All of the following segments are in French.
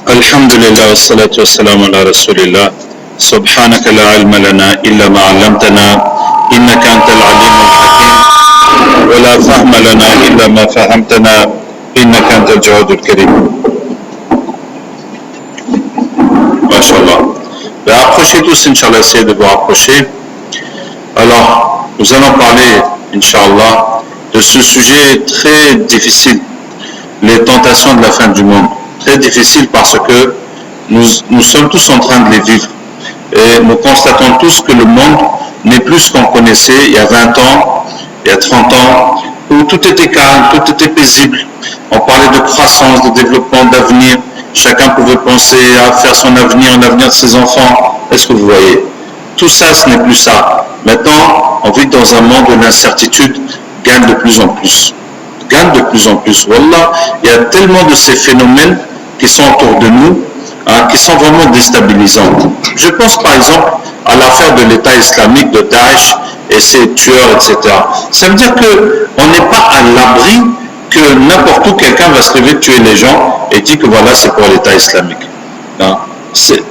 الحمد لله والصلاة والسلام على رسول الله سبحانك لا علم لنا إلا ما علمتنا إنك أنت العليم الحكيم ولا فهم لنا إلا ما فهمتنا إنك أنت الجواد الكريم ما شاء الله. Approchez tous, Inch'Allah, essayez de vous rapprocher. Alors, nous allons parler, Inch'Allah, de ce sujet très difficile, les tentations de la fin du monde. Très difficile parce que nous sommes tous en train de les vivre. Et nous constatons tous que le monde n'est plus ce qu'on connaissait il y a 20 ans, il y a 30 ans, où tout était calme, tout était paisible. On parlait de croissance, de développement, d'avenir. Chacun pouvait penser à faire son avenir, l'avenir de ses enfants. Est-ce que vous voyez? Tout ça, ce n'est plus ça. Maintenant, on vit dans un monde où l'incertitude gagne de plus en plus. Gagne de plus en plus. Wallah, il y a tellement de ces phénomènes qui sont autour de nous, qui sont vraiment déstabilisants. Je pense par exemple à l'affaire de l'État islamique, de Daesh et ses tueurs, etc. Ça veut dire qu'on n'est pas à l'abri que n'importe où quelqu'un va se lever tuer les gens et dire que voilà, c'est pour l'État islamique. C'est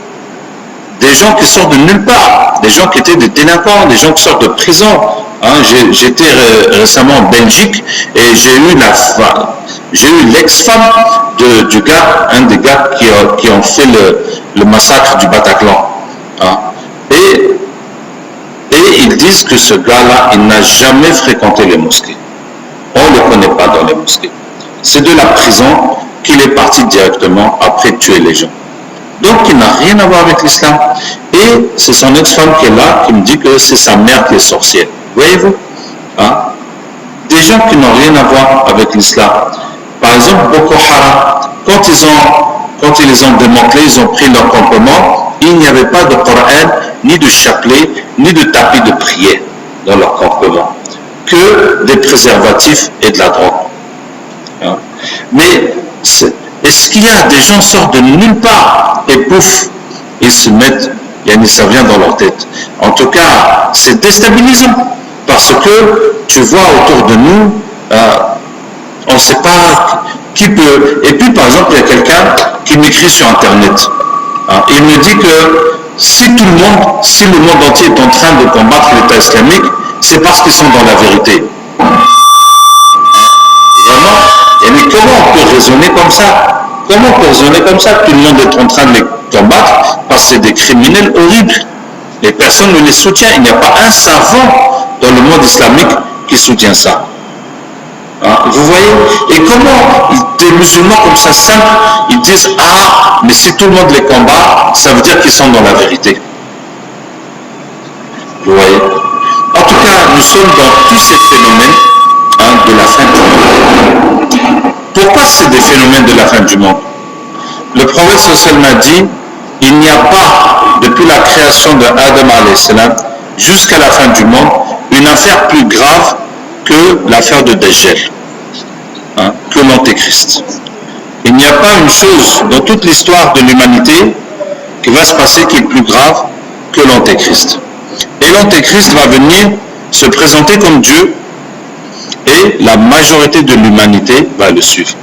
des gens qui sortent de nulle part, des gens qui étaient des délinquants, des gens qui sortent de prison. J'étais récemment en Belgique et j'ai eu l'ex-femme du gars, un des gars qui ont fait le massacre du Bataclan. Et ils disent que ce gars-là, il n'a jamais fréquenté les mosquées. On ne le connaît pas dans les mosquées. C'est de la prison qu'il est parti directement après tuer les gens. Donc il n'a rien à voir avec l'islam. Et c'est son ex-femme qui est là, qui me dit que c'est sa mère qui est sorcière. Voyez-vous, des gens qui n'ont rien à voir avec l'islam. Par exemple, Boko Haram, quand ils les ont démantelés, ils ont pris leur campement, il n'y avait pas de Coran, ni de chapelet, ni de tapis de prière dans leur campement, que des préservatifs et de la drogue. Mais est-ce qu'il y a des gens qui sortent de nulle part et pouf, ils se mettent, ça vient dans leur tête. En tout cas, c'est déstabilisant. Parce que tu vois autour de nous, on ne sait pas qui peut. Et puis par exemple, il y a quelqu'un qui m'écrit sur Internet. Il me dit que si le monde entier est en train de combattre l'État islamique, c'est parce qu'ils sont dans la vérité. Vraiment, mais comment on peut raisonner comme ça? Comment on peut raisonner comme ça? Tout le monde est en train de les combattre parce que c'est des criminels horribles. Les personnes ne les soutiennent. Il n'y a pas un savant dans le monde islamique qui soutient ça. Vous voyez? Et comment des musulmans comme ça simples, ils disent mais si tout le monde les combat, ça veut dire qu'ils sont dans la vérité. Vous voyez? En tout cas, nous sommes dans tous ces phénomènes de la fin du monde. Pourquoi c'est des phénomènes de la fin du monde? Le prophète sallallahu alayhi wa sallam a dit, il n'y a pas, depuis la création de Adam alayhi salam jusqu'à la fin du monde, une affaire plus grave que l'affaire de Dajjal, que l'Antéchrist. Il n'y a pas une chose dans toute l'histoire de l'humanité qui va se passer qui est plus grave que l'Antéchrist. Et l'Antéchrist va venir se présenter comme Dieu et la majorité de l'humanité va le suivre.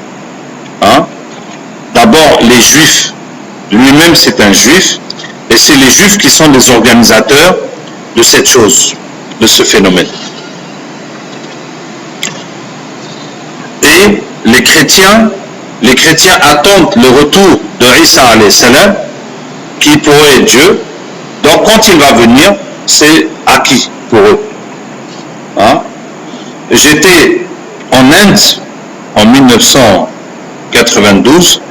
D'abord, les Juifs, lui-même c'est un Juif, et c'est les Juifs qui sont les organisateurs de cette chose, de ce phénomène. Et les chrétiens attendent le retour de Isa alayhi salam, qui pourrait être Dieu. Donc quand il va venir, c'est acquis pour eux. J'étais en Inde en 1992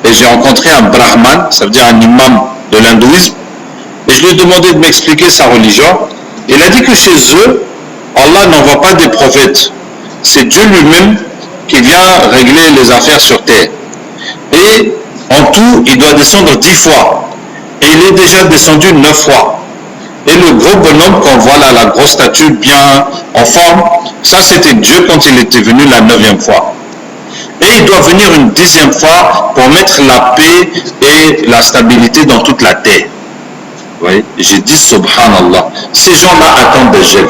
et j'ai rencontré un brahman, ça veut dire un imam de l'hindouisme, et je lui ai demandé de m'expliquer sa religion. Il a dit que chez eux, Allah n'envoie pas des prophètes, c'est Dieu lui-même qui vient régler les affaires sur terre. Et en tout, il doit descendre 10 fois. Et il est déjà descendu 9 fois. Et le gros bonhomme qu'on voit là, la grosse statue bien en forme, ça c'était Dieu quand il était venu la 9e fois. Et il doit venir une 10e fois pour mettre la paix et la stabilité dans toute la terre. Vous voyez? J'ai dit subhanallah. Ces gens-là attendent Dajjal.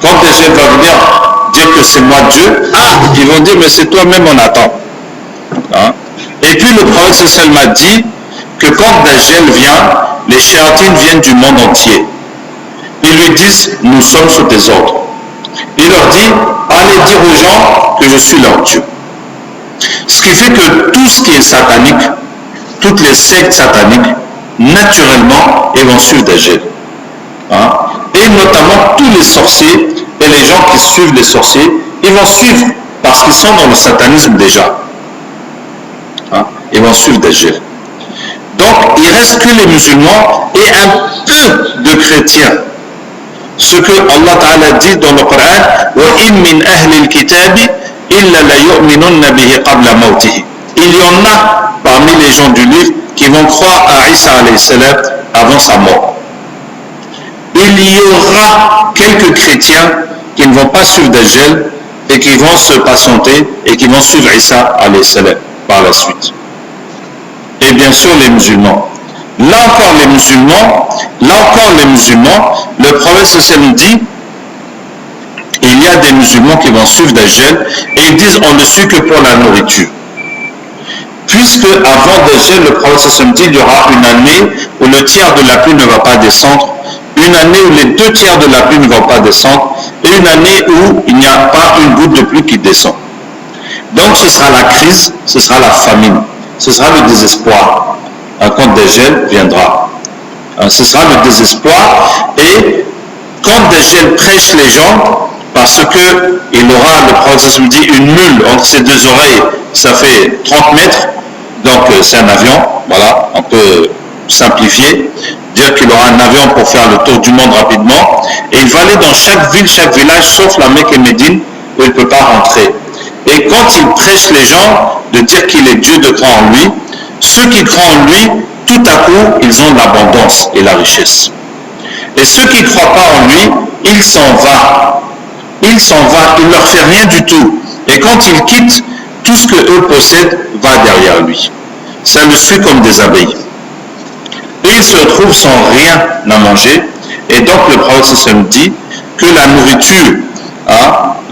Quand Dajjal va venir dire que c'est moi Dieu, ils vont dire mais c'est toi-même on attend. Et Et puis le prophète sallallahu alayhi wa sallam a dit que quand Dajjal vient, les shayatines viennent du monde entier. Ils lui disent, nous sommes sous tes ordres. Il leur dit, allez dire aux gens que je suis leur Dieu. Ce qui fait que tout ce qui est satanique, toutes les sectes sataniques, naturellement, ils vont suivre Dajjal. Hein? Et notamment tous les sorciers et les gens qui suivent les sorciers, ils vont suivre parce qu'ils sont dans le satanisme déjà. Hein? Ils vont suivre Dajjal. Donc, il ne reste que les musulmans et un peu de chrétiens. Ce que Allah Ta'ala dit dans le Coran, وَإِن مِّنْ أَهْلِ الْكِتَابِ إِلَّا لَيُؤْمِنُنَّ بِهِ قَبْلَ مَوْتِهِ. Il y en a parmi les gens du livre qui vont croire à Isa alayhi salam avant sa mort. Il y aura quelques chrétiens qui ne vont pas suivre Dajjal et qui vont se patienter et qui vont suivre Isa alayhi salam par la suite. Et bien sûr les musulmans. Là encore les musulmans, le prophète sallam dit, il y a des musulmans qui vont suivre Dajjal et ils disent on ne suit que pour la nourriture. Puisque avant Dajjal, le prophète sallam dit il y aura une année où le tiers de la pluie ne va pas descendre, une année où les 2 tiers de la pluie ne vont pas descendre et une année où il n'y a pas une goutte de pluie qui descend. Donc ce sera la crise, ce sera la famine, ce sera le désespoir. Quand Dajjal viendra. Ce sera le désespoir et quand Dajjal prêche les gens, parce qu'il aura, le prophète dit, une mule entre ses 2 oreilles, ça fait 30 mètres, donc c'est un avion, voilà, on peut simplifier, dire qu'il aura un avion pour faire le tour du monde rapidement, et il va aller dans chaque ville, chaque village, sauf la Mecque et Médine, où il ne peut pas rentrer. Et quand il prêche les gens de dire qu'il est Dieu, de croire en lui, ceux qui croient en lui, tout à coup, ils ont l'abondance et la richesse. Et ceux qui ne croient pas en lui, il s'en va. Il s'en va, il ne leur fait rien du tout. Et quand il quitte, tout ce qu'eux possèdent va derrière lui. Ça le suit comme des abeilles. Et il se retrouve sans rien à manger. Et donc le prophète dit que la nourriture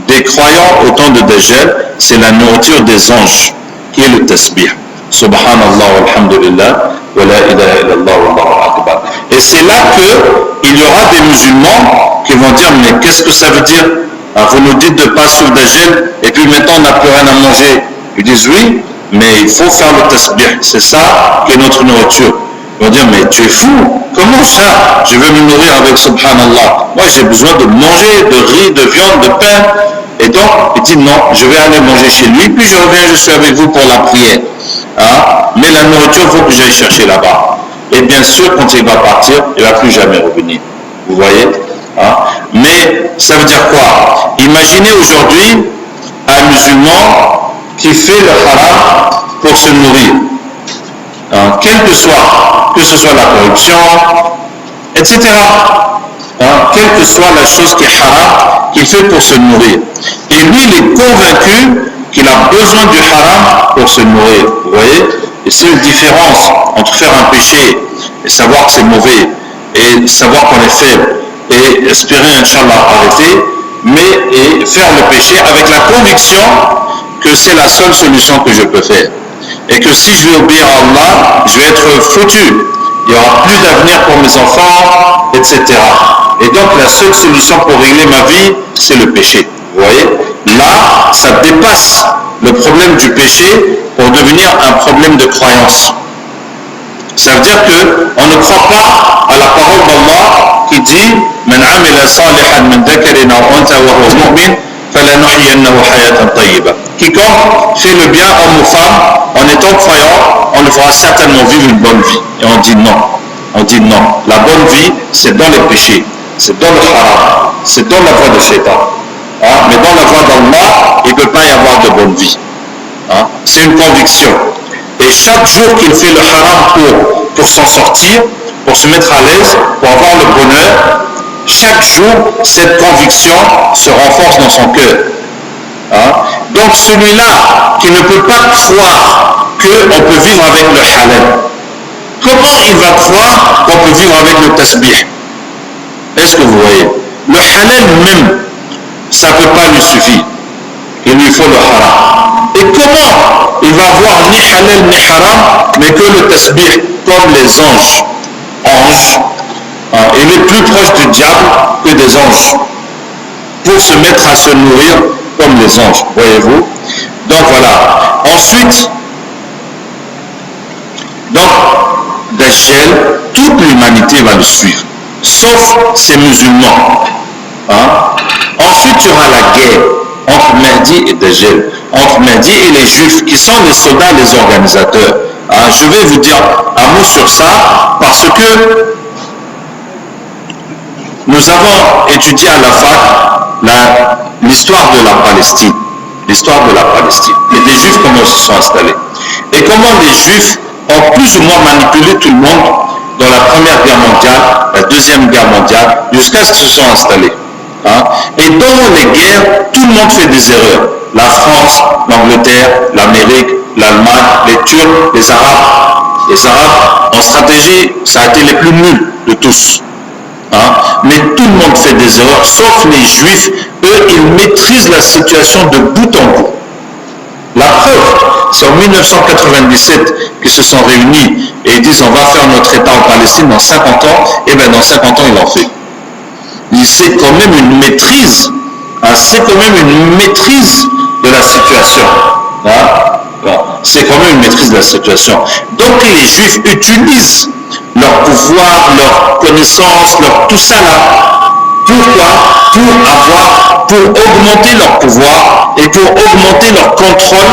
des croyants au temps de Dajjal, c'est la nourriture des anges, qui est le tasbih. Subhanallah, alhamdulillah, wa la ilaha illallah, wallahu akbar. Et c'est là qu'il y aura des musulmans qui vont dire, mais qu'est-ce que ça veut dire? Vous nous dites de ne pas suivre Dajjal, et puis maintenant on n'a plus rien à manger. Ils disent oui, mais il faut faire le tasbih, c'est ça qui est notre nourriture. Ils vont dire, mais tu es fou, comment ça? Je veux me nourrir avec Subhanallah. Moi j'ai besoin de manger, de riz, de viande, de pain. Et donc, il dit non, je vais aller manger chez lui, puis je reviens, je suis avec vous pour la prière. Mais la nourriture, il faut que j'aille chercher là-bas. Et bien sûr, quand il va partir, il ne va plus jamais revenir. Vous voyez? Mais ça veut dire quoi? Imaginez aujourd'hui un musulman qui fait le haram pour se nourrir. Quel que ce soit la corruption, etc. Quelle que soit la chose qui est haram, qu'il fait pour se nourrir. Et lui, il est convaincu qu'il a besoin du haram pour se nourrir. Vous voyez? Et c'est une différence entre faire un péché et savoir que c'est mauvais, et savoir qu'on est faible, et espérer, Inch'Allah, arrêter, et faire le péché avec la conviction que c'est la seule solution que je peux faire. Et que si je vais obéir à Allah, je vais être foutu. Il n'y aura plus d'avenir pour mes enfants, etc. Et donc la seule solution pour régler ma vie, c'est le péché. Vous voyez? Là, ça dépasse le problème du péché pour devenir un problème de croyance. Ça veut dire qu'on ne croit pas à la parole d'Allah qui dit Man amila salihan min dhakarin aw untha wa huwa mu'min falanuhyiyannahu hayatan tayyiba. Quiconque fait le bien, homme ou femme, en étant croyant, on le fera certainement vivre une bonne vie. Et on dit non. On dit non. La bonne vie, c'est dans les péchés, c'est dans le haram, c'est dans la voie de Shaitan. Mais dans la voie d'Allah, il ne peut pas y avoir de bonne vie. C'est une conviction. Et chaque jour qu'il fait le haram pour s'en sortir, pour se mettre à l'aise, pour avoir le bonheur, chaque jour, cette conviction se renforce dans son cœur. Donc celui-là qui ne peut pas croire qu'on peut vivre avec le halal, comment il va croire qu'on peut vivre avec le tasbih? Est-ce que vous voyez? Le halal même, ça ne peut pas lui suffire. il lui faut le haram. Et comment il va voir ni halal ni haram, mais que le tasbih, comme les anges, il est plus proche du diable que des anges, pour se mettre à se nourrir comme les anges, voyez-vous. Donc voilà. Ensuite, donc, Dajjal, toute l'humanité va le suivre, sauf ces musulmans. Ensuite, il y aura la guerre entre Mahdi et Dajjal, entre Mahdi et les Juifs, qui sont les soldats, les organisateurs. Je vais vous dire un mot sur ça, parce que nous avons étudié à la fac l'histoire de la Palestine. L'histoire de la Palestine. Et des Juifs, comment ils se sont installés. Et comment les Juifs ont plus ou moins manipulé tout le monde dans la Première Guerre mondiale, la Deuxième Guerre mondiale, jusqu'à ce qu'ils se sont installés. Et dans les guerres, tout le monde fait des erreurs. La France, l'Angleterre, l'Amérique, l'Allemagne, les Turcs, les Arabes. Les Arabes, en stratégie, ça a été les plus nuls de tous. Mais tout le monde fait des erreurs, sauf les Juifs. Eux, ils maîtrisent la situation de bout en bout. La preuve, c'est en 1997 qu'ils se sont réunis et ils disent on va faire notre État en Palestine dans 50 ans. Et bien dans 50 ans, ils l'ont fait. C'est quand même une maîtrise. C'est quand même une maîtrise de la situation. C'est quand même une maîtrise de la situation. Donc les Juifs utilisent leur pouvoir, leur connaissance, leur tout ça là. Pourquoi? Pour augmenter leur pouvoir et pour augmenter leur contrôle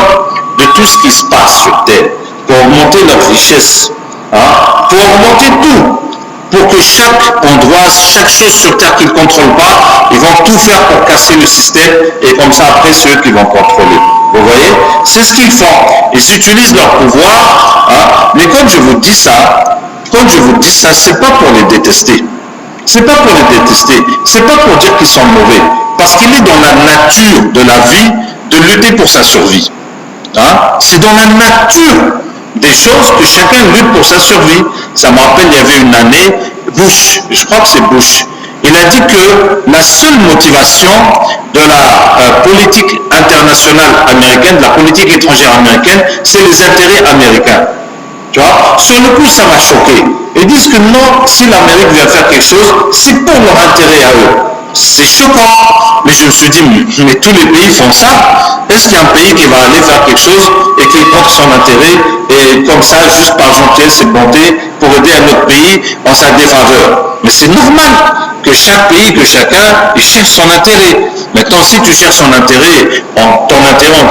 de tout ce qui se passe sur Terre, pour augmenter leur richesse, pour augmenter tout, pour que chaque endroit, chaque chose sur Terre qu'ils ne contrôlent pas, ils vont tout faire pour casser le système et comme ça après c'est eux qui vont contrôler. Vous voyez? C'est ce qu'ils font. Ils utilisent leur pouvoir, mais quand je vous dis ça, c'est pas pour les détester. C'est pas pour les détester, c'est pas pour dire qu'ils sont mauvais, parce qu'il est dans la nature de la vie de lutter pour sa survie. C'est dans la nature des choses que chacun lutte pour sa survie. Ça me rappelle, il y avait une année, Bush, je crois que c'est Bush, il a dit que la seule motivation de la politique internationale américaine, de la politique étrangère américaine, c'est les intérêts américains. Tu vois, sur le coup, ça m'a choqué. Ils disent que non, si l'Amérique vient faire quelque chose, c'est pour leur intérêt à eux. C'est choquant. Mais je me suis dit, mais tous les pays font ça. Est-ce qu'il y a un pays qui va aller faire quelque chose et qui compte son intérêt et comme ça, juste par gentillesse et bonté, pour aider un autre pays en sa défaveur? Mais c'est normal que chaque pays, que chacun, il cherche son intérêt. Maintenant, si tu cherches ton intérêt en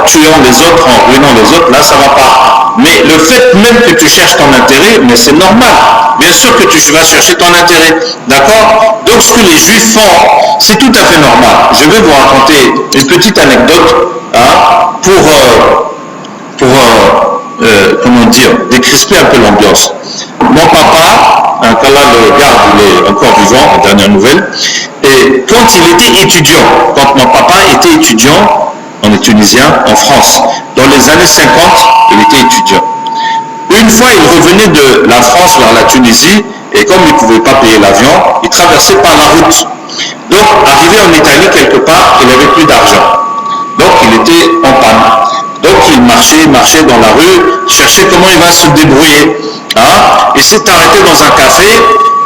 tuant les autres, en ruinant les autres, là, ça ne va pas. Mais le fait même que tu cherches ton intérêt, mais c'est normal. Bien sûr que tu vas chercher ton intérêt. D'accord? Donc, ce que les Juifs font, c'est tout à fait normal. Je vais vous raconter une petite anecdote comment dire, décrisper un peu l'ambiance. Mon papa, qu'Allah le garde, il est encore vivant, en dernière nouvelle, et quand il était étudiant, quand mon papa était étudiant, on est tunisien, en France, dans les années 50, il était étudiant. Une fois, il revenait de la France vers la Tunisie, et comme il ne pouvait pas payer l'avion, il traversait par la route. Donc, arrivé en Italie, quelque part, il n'avait plus d'argent. Donc, il était en panne. Donc, il marchait dans la rue, cherchait comment il va se débrouiller. Il s'est arrêté dans un café,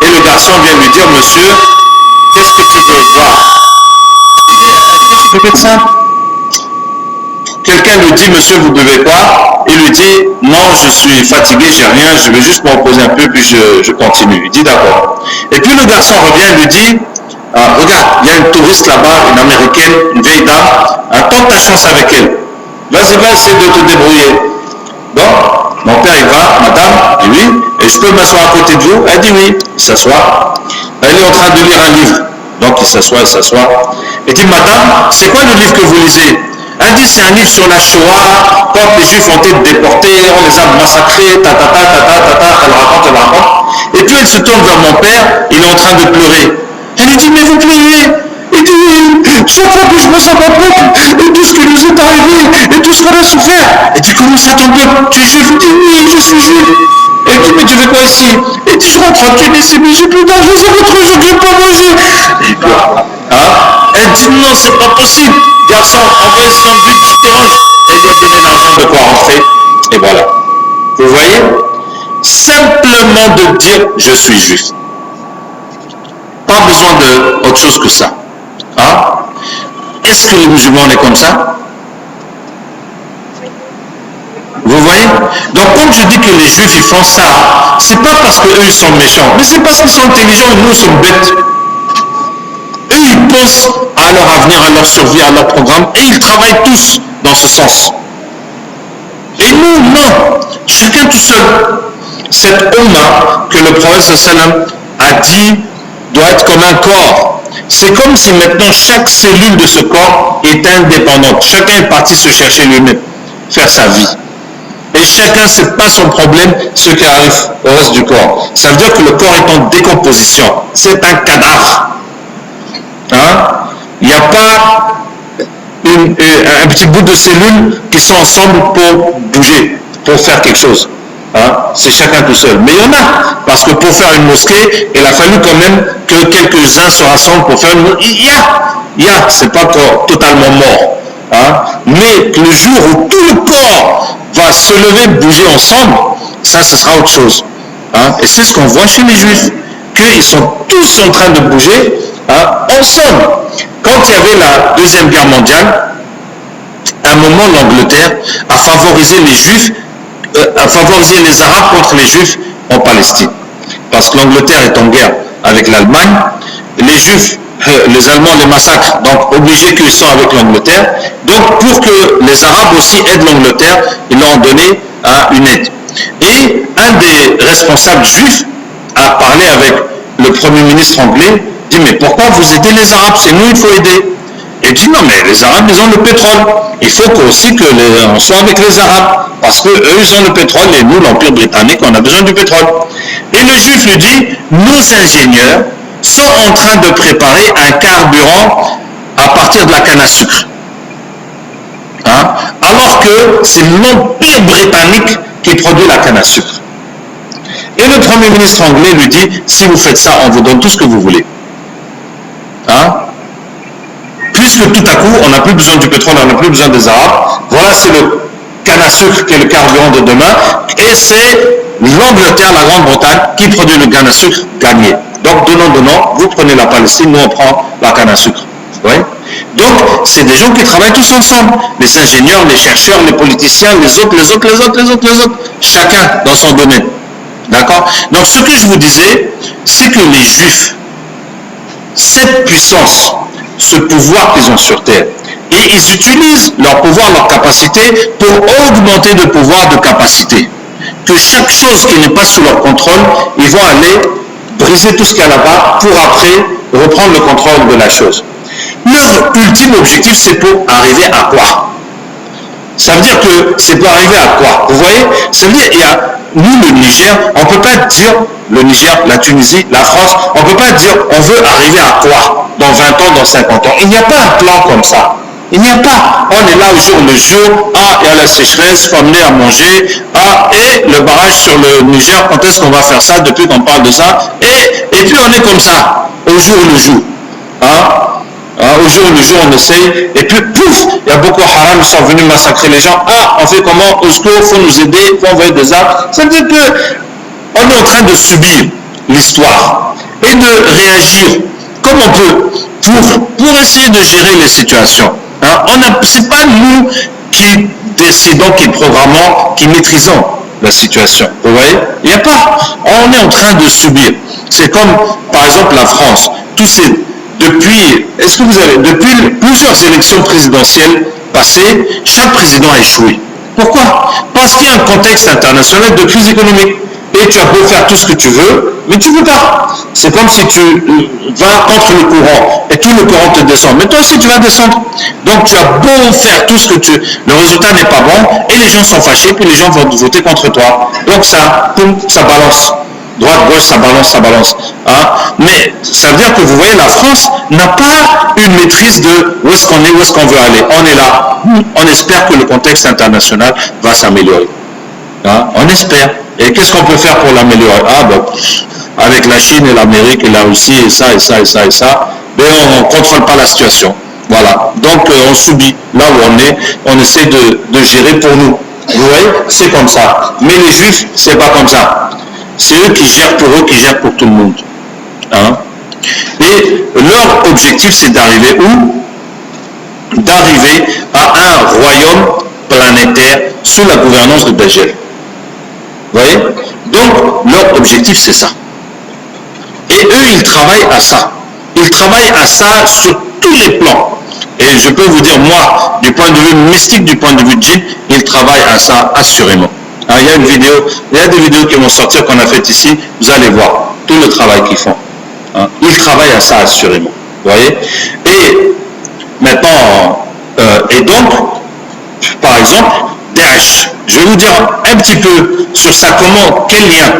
et le garçon vient lui dire, monsieur, qu'est-ce que tu veux boire? Il dit, le médecin. Quelqu'un lui dit, monsieur, vous buvez quoi? Il lui dit, non, je suis fatigué, j'ai rien, je vais juste me reposer un peu, puis je continue. Il dit, d'accord. Et puis le garçon revient et lui dit, regarde, il y a une touriste là-bas, une américaine, une vieille dame, tente ta chance avec elle. Vas-y, va essayer de te débrouiller. Donc, mon père, il va, madame, dit oui, et je peux m'asseoir à côté de vous? Elle dit oui, il s'assoit. Elle est en train de lire un livre. Donc, il s'assoit. Il dit, madame, c'est quoi le livre que vous lisez? Elle dit, c'est un livre sur la Shoah, quand les Juifs ont été déportés, on les a massacrés, elle raconte. Et puis elle se tourne vers mon père, il est en train de pleurer. Elle lui dit, mais vous pleurez? Il dit, chaque fois que je me sens mon peuple, et tout ce qui nous est arrivé, et tout ce qu'on a souffert. Elle dit, comment ça ton peuple? Tu es juif? Il dit, oui, je suis juif. Elle dit, mais tu fais quoi ici? Elle dit, je rentre en Tunisie, mais j'ai plus d'argent, c'est votre jour, je ne peux pas manger. Elle il dit non, c'est pas possible. Garçon, envoyez 100 buts, j'étais ange. Et il lui a donné l'argent de quoi rentrer. Et voilà. Vous voyez? Simplement de dire je suis juif. Pas besoin d'autre chose que ça. Hein? Est-ce que les musulmans sont comme ça? Vous voyez? Donc quand je dis que les juifs ils font ça, c'est pas parce qu'eux ils sont méchants, mais c'est parce qu'ils sont intelligents et nous sommes bêtes. Eux ils pensent à leur avenir, à leur survie, à leur programme, et ils travaillent tous dans ce sens. Et nous, non. Chacun tout seul. Cette Ummah que le prophète sallam a dit doit être comme un corps. C'est comme si maintenant chaque cellule de ce corps est indépendante. Chacun est parti se chercher lui-même, faire sa vie. Et chacun, ce n'est pas son problème, ce qui arrive au reste du corps. Ça veut dire que le corps est en décomposition. C'est un cadavre. Hein? Il n'y a pas un petit bout de cellules qui sont ensemble pour bouger, pour faire quelque chose. Hein? C'est chacun tout seul. Mais il y en a. Parce que pour faire une mosquée, il a fallu quand même que quelques-uns se rassemblent pour faire une mosquée. Il y a. C'est pas totalement mort. Hein? Mais le jour où tout le corps va se lever, bouger ensemble, ça, ce sera autre chose. Hein? Et c'est ce qu'on voit chez les Juifs, qu'ils sont tous en train de bouger, hein, ensemble. Quand il y avait la Deuxième Guerre mondiale, à un moment, l'Angleterre a favorisé les Juifs, a favorisé les Arabes contre les Juifs en Palestine. Parce que l'Angleterre est en guerre avec l'Allemagne, les Juifs, les Allemands les massacrent, donc obligés qu'ils sont avec l'Angleterre. Donc pour que les Arabes aussi aident l'Angleterre, ils leur ont donné une aide. Et un des responsables juifs a parlé avec le Premier ministre anglais, dit mais pourquoi vous aidez les Arabes? C'est nous il faut aider. Et il dit non mais les Arabes ils ont le pétrole. Il faut aussi qu'on soit avec les Arabes, parce qu'eux ils ont le pétrole et nous l'Empire britannique on a besoin du pétrole. Et le juif lui dit nos ingénieurs sont en train de préparer un carburant à partir de la canne à sucre. Hein? Alors que c'est l'Empire britannique qui produit la canne à sucre. Et le Premier ministre anglais lui dit si vous faites ça on vous donne tout ce que vous voulez. Hein? Puisque tout à coup on n'a plus besoin du pétrole, on n'a plus besoin des Arabes, voilà c'est le canne à sucre qui est le carburant de demain, et c'est l'Angleterre, la Grande-Bretagne qui produit le canne à sucre gagné. Donc donnant, vous prenez la Palestine, nous on prend la canne à sucre. Oui? Donc c'est des gens qui travaillent tous ensemble, les ingénieurs, les chercheurs, les politiciens, les autres, chacun dans son domaine. D'accord? Donc ce que je vous disais, c'est que les Juifs, cette puissance, ce pouvoir qu'ils ont sur terre, et ils utilisent leur pouvoir, leur capacité pour augmenter de pouvoir, de capacité. Que chaque chose qui n'est pas sous leur contrôle, ils vont aller briser tout ce qu'il y a là-bas pour après reprendre le contrôle de la chose. Leur ultime objectif, c'est pour arriver à quoi? Ça veut dire que c'est pour arriver à quoi? Vous voyez? Ça veut dire, nous, le Niger, on ne peut pas dire, le Niger, la Tunisie, la France, on ne peut pas dire, on veut arriver à quoi? Dans 20 ans, dans 50 ans. Il n'y a pas un plan comme ça. Il n'y a pas. On est là au jour le jour. Il y a la sécheresse, il faut amener à manger. Et le barrage sur le Niger, quand est-ce qu'on va faire ça depuis qu'on parle de ça? Et puis on est comme ça, au jour le jour. Au jour le jour, on essaye. Et puis, pouf, il y a beaucoup de haram qui sont venus massacrer les gens. On fait comment? Au secours, il faut nous aider, il faut envoyer des armes. Ça veut dire qu'on est en train de subir l'histoire et de réagir comme on peut pour essayer de gérer les situations. Ce n'est pas nous qui décidons, qui programmons, qui maîtrisons la situation. Vous voyez? Il n'y a pas. On est en train de subir. C'est comme, par exemple, la France. Depuis plusieurs élections présidentielles passées, chaque président a échoué. Pourquoi? Parce qu'il y a un contexte international de crise économique. Et tu as beau faire tout ce que tu veux, mais tu ne veux pas. C'est comme si tu vas contre le courant et tout le courant te descend. Mais toi aussi, tu vas descendre. Donc, tu as beau faire tout ce que tu veux. Le résultat n'est pas bon et les gens sont fâchés puis les gens vont voter contre toi. Donc, ça balance. Droite, gauche, ça balance. Mais ça veut dire que vous voyez, la France n'a pas une maîtrise de où est-ce qu'on est, où est-ce qu'on veut aller. On est là. On espère que le contexte international va s'améliorer. On espère. Et qu'est-ce qu'on peut faire pour l'améliorer? Avec la Chine et l'Amérique et la Russie et ça, et on ne contrôle pas la situation. Voilà. Donc on subit là où on essaie de gérer pour nous. Vous voyez, c'est comme ça. Mais les Juifs, c'est pas comme ça. C'est eux qui gèrent pour eux, qui gèrent pour tout le monde. Hein? Et leur objectif, c'est d'arriver où? D'arriver à un royaume planétaire sous la gouvernance de Dajjal. Vous voyez? Donc, leur objectif, c'est ça. Et eux, ils travaillent à ça. Ils travaillent à ça sur tous les plans. Et je peux vous dire, moi, du point de vue mystique, du point de vue djinn, ils travaillent à ça assurément. Hein, il y a des vidéos qui vont sortir qu'on a faites ici, vous allez voir tout le travail qu'ils font. Hein, ils travaillent à ça assurément. Vous voyez? Et maintenant, et donc, par exemple, Daesh, je vais vous dire un petit peu sur ça, quel lien.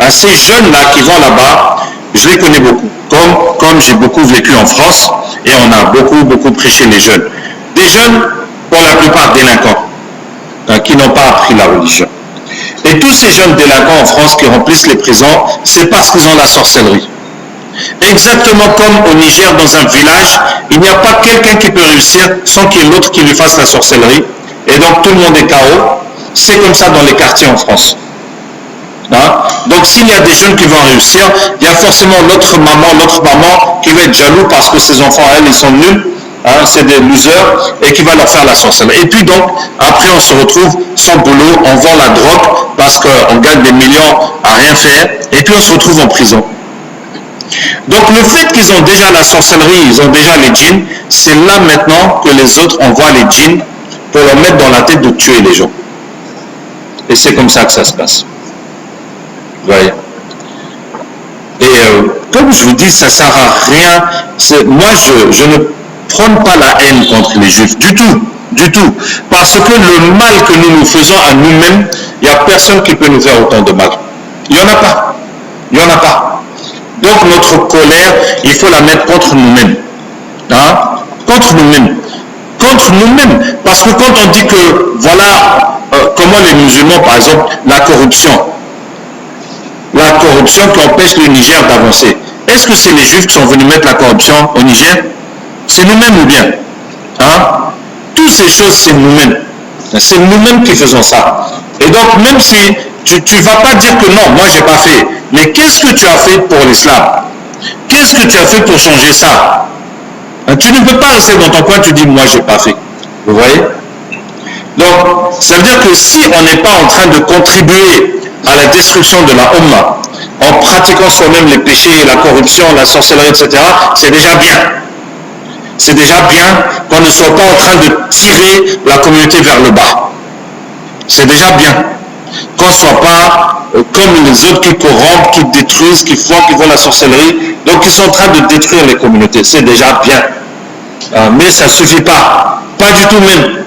Hein, ces jeunes-là qui vont là-bas, je les connais beaucoup. Comme j'ai beaucoup vécu en France, et on a beaucoup prêché les jeunes. Des jeunes, pour la plupart délinquants, hein, qui n'ont pas appris la religion. Et tous ces jeunes délinquants en France qui remplissent les prisons, c'est parce qu'ils ont la sorcellerie. Exactement comme au Niger, dans un village, il n'y a pas quelqu'un qui peut réussir sans qu'il y ait l'autre qui lui fasse la sorcellerie. Et donc tout le monde est KO. C'est comme ça dans les quartiers en France. Hein? Donc s'il y a des jeunes qui vont réussir, il y a forcément l'autre maman qui va être jaloux parce que ses enfants, elles, ils sont nuls, hein? C'est des losers, et qui va leur faire la sorcellerie. Et puis donc, après on se retrouve sans boulot, on vend la drogue parce qu'on gagne des millions à rien faire, et puis on se retrouve en prison. Donc le fait qu'ils ont déjà la sorcellerie, ils ont déjà les djinns, c'est là maintenant que les autres envoient les djinns pour leur mettre dans la tête de tuer les gens. Et c'est comme ça que ça se passe. Vous voyez. Et comme je vous dis, ça ne sert à rien. Moi, je ne prône pas la haine contre les Juifs, du tout. Parce que le mal que nous nous faisons à nous-mêmes, il n'y a personne qui peut nous faire autant de mal. Il n'y en a pas. Donc notre colère, il faut la mettre contre nous-mêmes. Hein? Contre nous-mêmes. Parce que quand on dit que, voilà, comment les musulmans, par exemple, la corruption qui empêche le Niger d'avancer. Est-ce que c'est les Juifs qui sont venus mettre la corruption au Niger? C'est nous-mêmes ou bien? Hein? Toutes ces choses, c'est nous-mêmes. C'est nous-mêmes qui faisons ça. Et donc, même si tu ne vas pas dire que non, moi j'ai pas fait. Mais qu'est-ce que tu as fait pour l'islam? Qu'est-ce que tu as fait pour changer ça? Tu ne peux pas rester dans ton coin, tu dis moi j'ai pas fait. Vous voyez? Donc, ça veut dire que si on n'est pas en train de contribuer à la destruction de la Ummah, en pratiquant soi-même les péchés, la corruption, la sorcellerie, etc., c'est déjà bien. C'est déjà bien qu'on ne soit pas en train de tirer la communauté vers le bas. C'est déjà bien. Qu'on ne soit pas comme les autres qui corrompent, qui détruisent, qui font la sorcellerie, donc ils sont en train de détruire les communautés. C'est déjà bien. Mais ça ne suffit pas. Pas du tout même.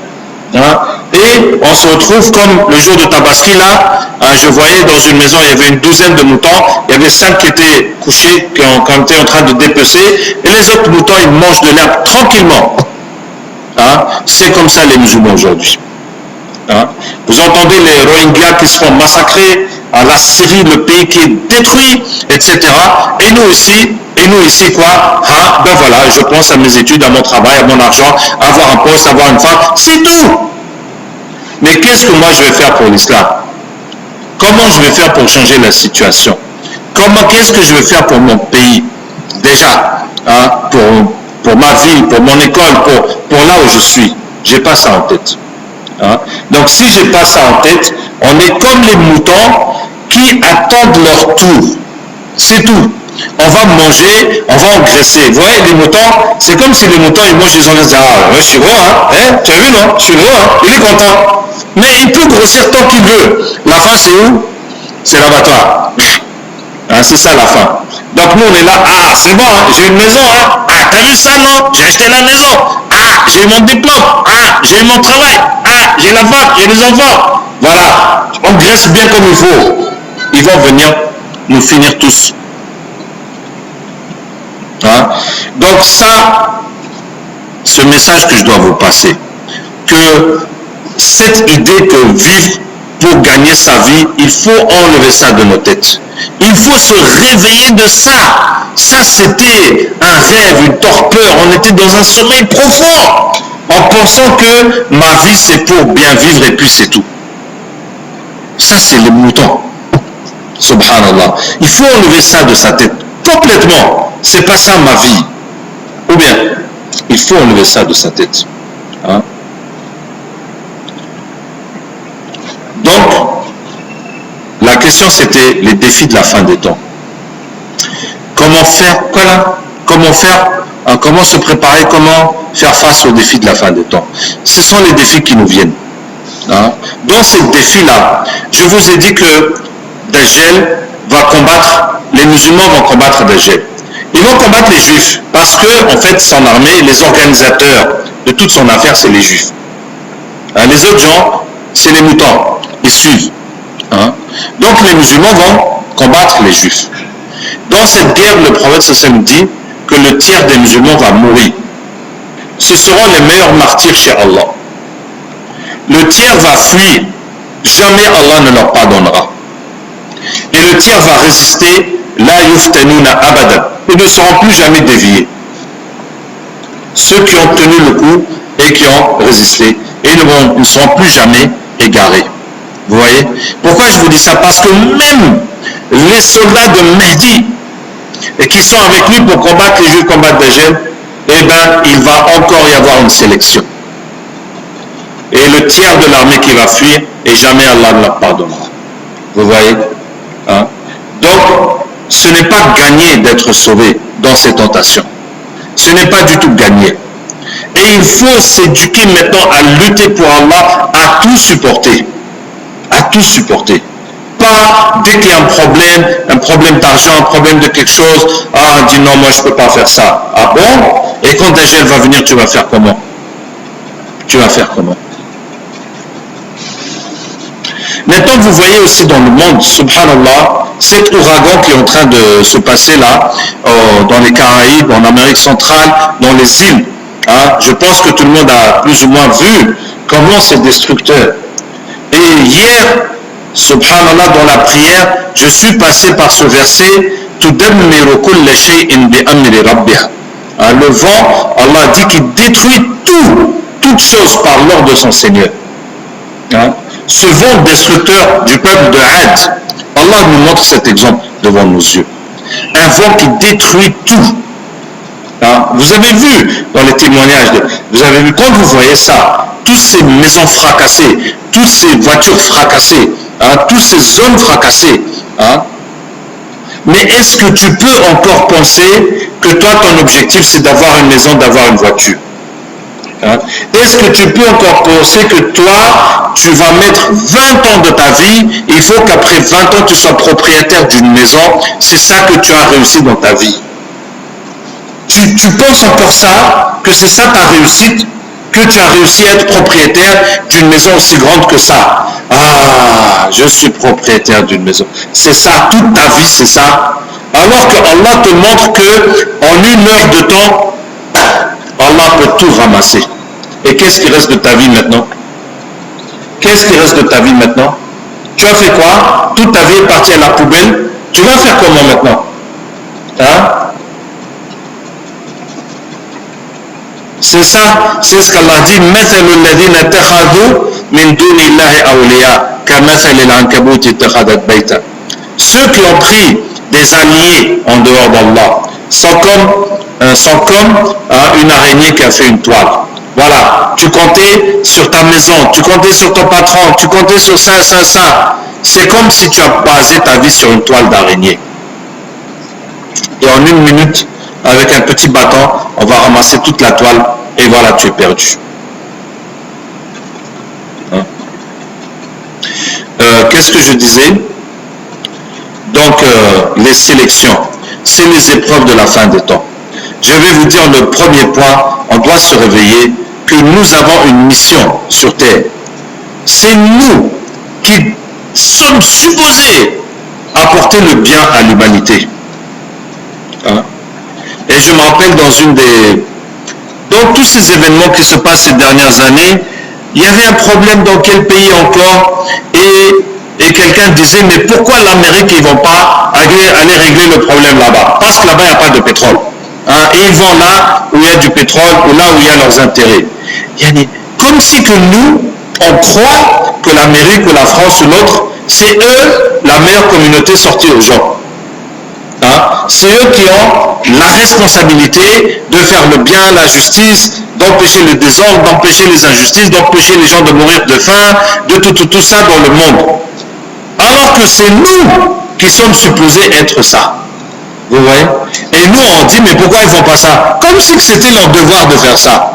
Hein? Et on se retrouve comme le jour de Tabaski là, je voyais dans une maison, il y avait une douzaine de moutons, il y avait 5 qui étaient couchés, qui étaient en train de dépecer, et les autres moutons, ils mangent de l'herbe tranquillement. Hein? C'est comme ça les musulmans aujourd'hui. Hein? Vous entendez les Rohingyas qui se font massacrer, à la Syrie, le pays qui est détruit, etc. Et nous ici quoi? Ah, ben voilà, je pense à mes études, à mon travail, à mon argent, à avoir un poste, à avoir une femme, c'est tout. Mais qu'est-ce que moi je vais faire pour l'islam? Comment je vais faire pour changer la situation? Qu'est-ce que je vais faire pour mon pays? Déjà, hein, pour ma vie, pour mon école, pour là où je suis. J'ai pas ça en tête. Hein? Donc si j'ai pas ça en tête, on est comme les moutons qui attendent leur tour. C'est tout. On va manger, on va engraisser. Vous voyez, les moutons, c'est comme si les moutons, ils mangent, ils engraissent. Ah, je suis gros, hein? Tu as vu, non? Je suis gros, hein? Il est content. Mais il peut grossir tant qu'il veut. La fin, c'est où? C'est l'abattoir. Hein, c'est ça la fin. Donc nous, on est là. Ah, c'est bon, hein? J'ai une maison, hein? Ah, t'as vu ça, non? J'ai acheté la maison. Ah, j'ai eu mon diplôme. Ah, j'ai eu mon travail. Ah, j'ai la femme, j'ai les enfants. Voilà. On graisse bien comme il faut. Ils vont venir nous finir tous. Hein? Donc ça, ce message que je dois vous passer, que cette idée que vivre pour gagner sa vie, il faut enlever ça de nos têtes. Il faut se réveiller de ça. Ça, c'était un rêve, une torpeur. On était dans un sommeil profond en pensant que ma vie, c'est pour bien vivre et puis c'est tout. Ça, c'est les moutons. Subhanallah. Il faut enlever ça de sa tête complètement. C'est pas ça ma vie. Ou bien, il faut enlever ça de sa tête. Hein? Donc, la question c'était les défis de la fin des temps. Comment faire, voilà, comment faire, hein, comment se préparer, comment faire face aux défis de la fin des temps. Ce sont les défis qui nous viennent. Hein? Dans ces défis-là, je vous ai dit que Dajjal va combattre, les musulmans vont combattre Dajjal. Ils vont combattre les juifs parce que, en fait, son armée, les organisateurs de toute son affaire, c'est les juifs. Hein, les autres gens, c'est les moutons. Ils suivent. Hein. Donc les musulmans vont combattre les juifs. Dans cette guerre, le prophète sallam dit que le tiers des musulmans va mourir. Ce seront les meilleurs martyrs chez Allah. Le tiers va fuir. Jamais Allah ne leur pardonnera. Et le tiers va résister. La yuftanuna abadan. Ils ne seront plus jamais déviés. Ceux qui ont tenu le coup et qui ont résisté. Et ils ne seront plus jamais égarés. Vous voyez? Pourquoi je vous dis ça? Parce que même les soldats de Mehdi et qui sont avec lui pour combattre les juifs, combattre Dajjal, eh bien, il va encore y avoir une sélection. Et le tiers de l'armée qui va fuir, et jamais Allah ne la pardonnera. Vous voyez? Hein? Donc, ce n'est pas gagné d'être sauvé dans ces tentations. Ce n'est pas du tout gagné. Et il faut s'éduquer maintenant à lutter pour Allah, à tout supporter. À tout supporter. Pas dès qu'il y a un problème d'argent, un problème de quelque chose, ah, on dit non, moi je ne peux pas faire ça. Ah bon? Et quand Dajjal va venir, tu vas faire comment? Tu vas faire comment? Maintenant, vous voyez aussi dans le monde, subhanallah, cet ouragan qui est en train de se passer là, dans les Caraïbes, en Amérique centrale, dans les îles. Hein, je pense que tout le monde a plus ou moins vu comment c'est destructeur. Et hier, subhanallah, dans la prière, je suis passé par ce verset, tudammiru kulla shay'in bi amri rabbiha. Le vent, Allah dit qu'il détruit toute chose par l'ordre de son Seigneur. Hein? Ce vent destructeur du peuple de Had, Allah nous montre cet exemple devant nos yeux. Un vent qui détruit tout. Hein? Vous avez vu dans les témoignages, vous avez vu, quand vous voyez ça, toutes ces maisons fracassées, toutes ces voitures fracassées, hein, toutes ces zones fracassées, hein? Mais est-ce que tu peux encore penser que toi, ton objectif, c'est d'avoir une maison, d'avoir une voiture? Hein? Est-ce que tu peux encore penser que toi, tu vas mettre 20 ans de ta vie, il faut qu'après 20 ans, tu sois propriétaire d'une maison, c'est ça que tu as réussi dans ta vie? Tu penses encore ça, que c'est ça ta réussite, que tu as réussi à être propriétaire d'une maison aussi grande que ça? Ah, je suis propriétaire d'une maison. C'est ça, toute ta vie, c'est ça. Alors que Allah te montre que en 1 heure de temps, Allah peut tout ramasser. Et qu'est-ce qui reste de ta vie maintenant? Qu'est-ce qui reste de ta vie maintenant? Tu as fait quoi? Toute ta vie est partie à la poubelle. Tu vas faire comment maintenant? Hein? C'est ça, c'est ce qu'Allah dit. Ceux qui ont pris des alliés en dehors d'Allah sont comme une araignée qui a fait une toile. Voilà, tu comptais sur ta maison, tu comptais sur ton patron, tu comptais sur ça. C'est comme si tu as basé ta vie sur une toile d'araignée. Et en 1 minute, avec un petit bâton, on va ramasser toute la toile et voilà, tu es perdu. Hein? Qu'est-ce que je disais? Donc, les sélections, c'est les épreuves de la fin des temps. Je vais vous dire le premier point, on doit se réveiller que nous avons une mission sur terre. C'est nous qui sommes supposés apporter le bien à l'humanité. Hein? Et je me rappelle dans tous ces événements qui se passent ces dernières années, il y avait un problème dans quel pays encore, et et quelqu'un disait, mais pourquoi l'Amérique, ils ne vont pas aller régler le problème là-bas? Parce que là-bas, il n'y a pas de pétrole. Hein, et ils vont là où il y a du pétrole, ou là où il y a leurs intérêts. Comme si que nous, on croit que l'Amérique ou la France ou l'autre, c'est eux la meilleure communauté sortie aux gens. Hein? C'est eux qui ont la responsabilité de faire le bien, la justice, d'empêcher le désordre, d'empêcher les injustices, d'empêcher les gens de mourir de faim, de tout ça dans le monde. Alors que c'est nous qui sommes supposés être ça. Vous voyez? Et nous, on dit, mais pourquoi ils ne font pas ça? Comme si c'était leur devoir de faire ça.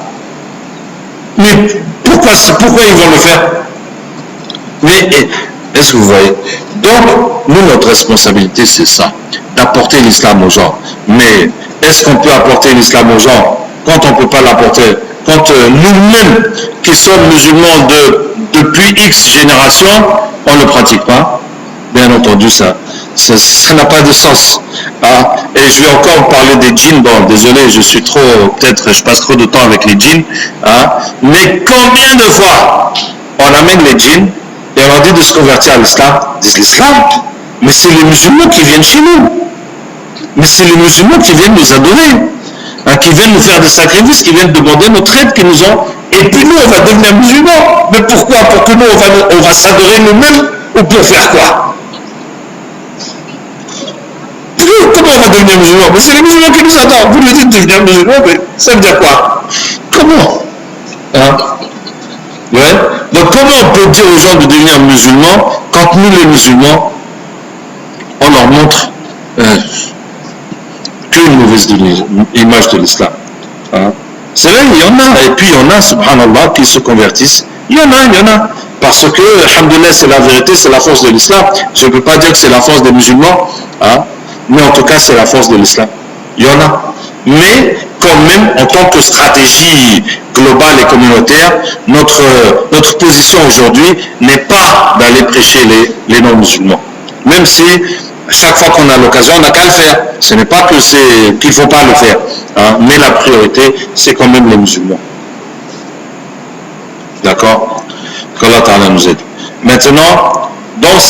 Mais pourquoi ils vont le faire? Mais est-ce que vous voyez? Donc, nous, notre responsabilité, c'est ça, d'apporter l'islam aux gens. Mais est-ce qu'on peut apporter l'islam aux gens quand on ne peut pas l'apporter? Quand nous-mêmes, qui sommes musulmans depuis X générations, on ne le pratique pas? Bien entendu, ça n'a pas de sens. Hein? Et je vais encore parler des djinns. Bon, désolé, je passe trop de temps avec les djinns. Hein? Mais combien de fois on amène les djinns et on leur dit de se convertir à l'islam? Ils disent l'islam? Mais c'est les musulmans qui viennent chez nous. Mais c'est les musulmans qui viennent nous adorer. Hein, qui viennent nous faire des sacrifices, qui viennent demander notre aide, qui nous ont... Et puis nous, on va devenir musulmans. Mais pourquoi? Pour que nous, on va s'adorer nous-mêmes ou pour faire quoi? Comment on va devenir musulman? Mais c'est les musulmans qui nous adorent. Vous nous dites de devenir musulman, mais ça veut dire quoi? Comment? Hein? Ouais. Donc comment on peut dire aux gens de devenir musulmans quand nous, les musulmans, on leur montre qu'une mauvaise image de l'islam? Hein? C'est vrai, il y en a. Et puis il y en a, subhanallah, qui se convertissent. Il y en a. Parce que, alhamdoulilah, c'est la vérité, c'est la force de l'islam. Je ne peux pas dire que c'est la force des musulmans. Hein? Mais en tout cas, c'est la force de l'islam. Il y en a. Mais, quand même, en tant que stratégie globale et communautaire, notre position aujourd'hui n'est pas d'aller prêcher les non-musulmans. Même si, chaque fois qu'on a l'occasion, on n'a qu'à le faire. Ce n'est pas qu'il ne faut pas le faire. Hein, mais la priorité, c'est quand même les musulmans. D'accord? Qu'Allah Ta'ala nous aide. Maintenant, dans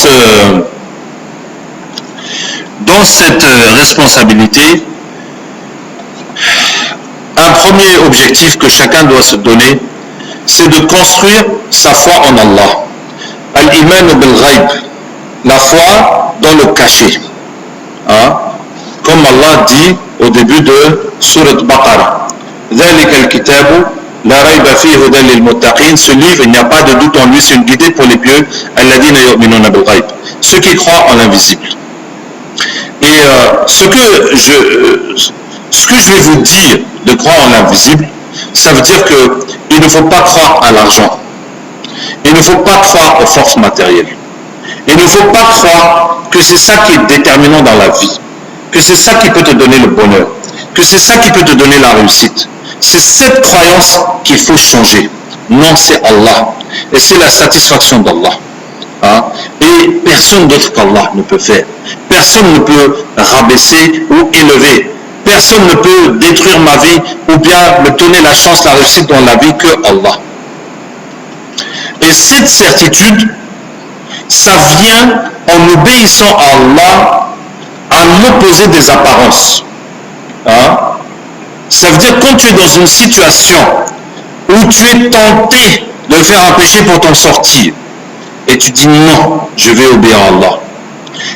cette responsabilité, un premier objectif que chacun doit se donner, c'est de construire sa foi en Allah. Al-Iman bil-Ghaib, la foi dans le caché. Hein? Comme Allah dit au début de Surat Baqarah, ذَلِكَ الْكِتَابُ لَا رَيْبَ فِيهِ هُدًى لِلْمُتَّقِينَ. Ce livre, il n'y a pas de doute en lui, c'est une guidée pour les pieux. الَّذِينَ يُؤْمِنُونَ بِالْغَيْبِ, ceux qui croient en l'invisible. Et ce que je vais vous dire de croire en l'invisible, ça veut dire qu'il ne faut pas croire à l'argent. Il ne faut pas croire aux forces matérielles. Il ne faut pas croire que c'est ça qui est déterminant dans la vie, que c'est ça qui peut te donner le bonheur, que c'est ça qui peut te donner la réussite. C'est cette croyance qu'il faut changer. Non, c'est Allah. Et c'est la satisfaction d'Allah. Hein? Et personne d'autre qu'Allah ne peut faire. Personne ne peut rabaisser ou élever. Personne ne peut détruire ma vie ou bien me donner la chance, la réussite dans la vie que Allah. Et cette certitude, ça vient en obéissant à Allah, à l'opposé des apparences. Hein? Ça veut dire quand tu es dans une situation où tu es tenté de faire un péché pour t'en sortir, et tu dis non, je vais obéir à Allah.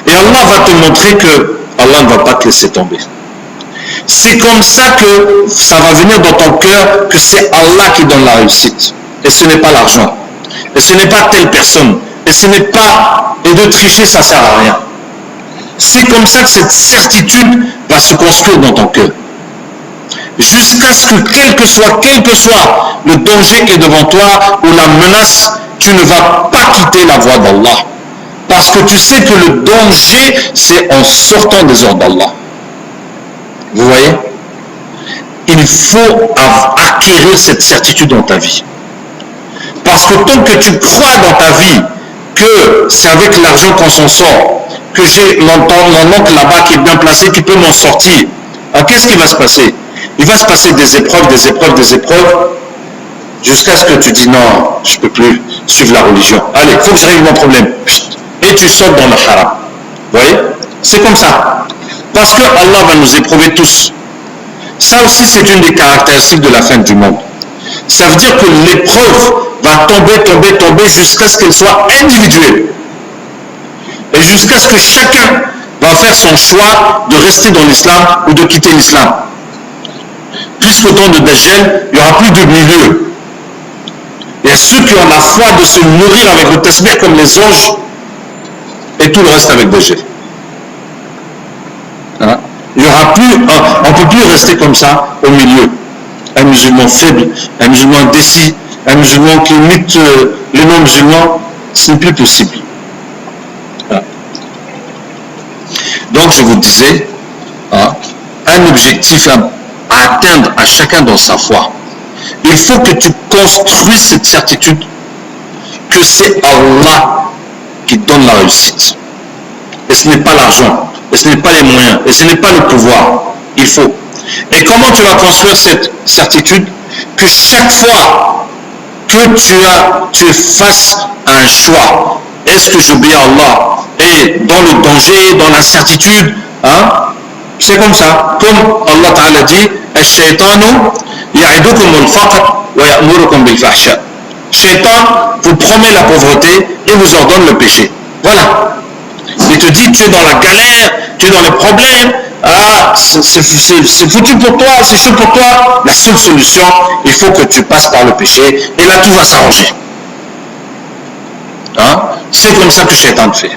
Et Allah va te montrer que Allah ne va pas te laisser tomber. C'est comme ça que ça va venir dans ton cœur que c'est Allah qui donne la réussite. Et ce n'est pas l'argent. Et ce n'est pas telle personne. Et ce n'est pas... Et de tricher, ça ne sert à rien. C'est comme ça que cette certitude va se construire dans ton cœur. Jusqu'à ce que quel que soit le danger qui est devant toi ou la menace, tu ne vas pas quitter la voie d'Allah. Parce que tu sais que le danger, c'est en sortant des ordres d'Allah. Vous voyez? Il faut acquérir cette certitude dans ta vie. Parce que tant que tu crois dans ta vie que c'est avec l'argent qu'on s'en sort, que j'ai mon oncle là-bas qui est bien placé, qui peut m'en sortir, alors qu'est-ce qui va se passer? Il va se passer des épreuves, jusqu'à ce que tu dis non, je ne peux plus suivre la religion. Allez, il faut que je règle mon problème. et tu sautes dans le haram. Vous voyez? C'est comme ça. Parce que Allah va nous éprouver tous. Ça aussi, c'est une des caractéristiques de la fin du monde. Ça veut dire que l'épreuve va tomber jusqu'à ce qu'elle soit individuelle. Et jusqu'à ce que chacun va faire son choix de rester dans l'islam ou de quitter l'islam. Puisqu'au temps de Dajjal, il n'y aura plus de milieu. Il y a ceux qui ont la foi de se nourrir avec le tasbih comme les anges et tout le reste avec Dajjal. Hein? Il y aura plus, on ne peut plus rester comme ça au milieu. Un musulman faible, un musulman indécis, un musulman qui imite les non-musulmans, ce n'est plus possible. Hein? Donc je vous disais, hein, un objectif à atteindre à chacun dans sa foi. Il faut que tu construises cette certitude que c'est Allah qui donne la réussite. Et ce n'est pas l'argent, et ce n'est pas les moyens, et ce n'est pas le pouvoir. Il faut. Et comment tu vas construire cette certitude? Que chaque fois que tu es face à un choix, est-ce que j'obéis à Allah? Et dans le danger, dans l'incertitude, hein? C'est comme ça. Comme Allah Ta'ala dit, Ash-shaytanu ya'idukum al-faqr wa ya'murukum bil-fahsha. Shaytan vous promet la pauvreté et vous ordonne le péché. Voilà. Il te dit, tu es dans la galère, tu es dans les problèmes, ah, c'est foutu pour toi, c'est chaud pour toi. La seule solution, il faut que tu passes par le péché et là tout va s'arranger. Hein? C'est comme ça que Shaytan fait.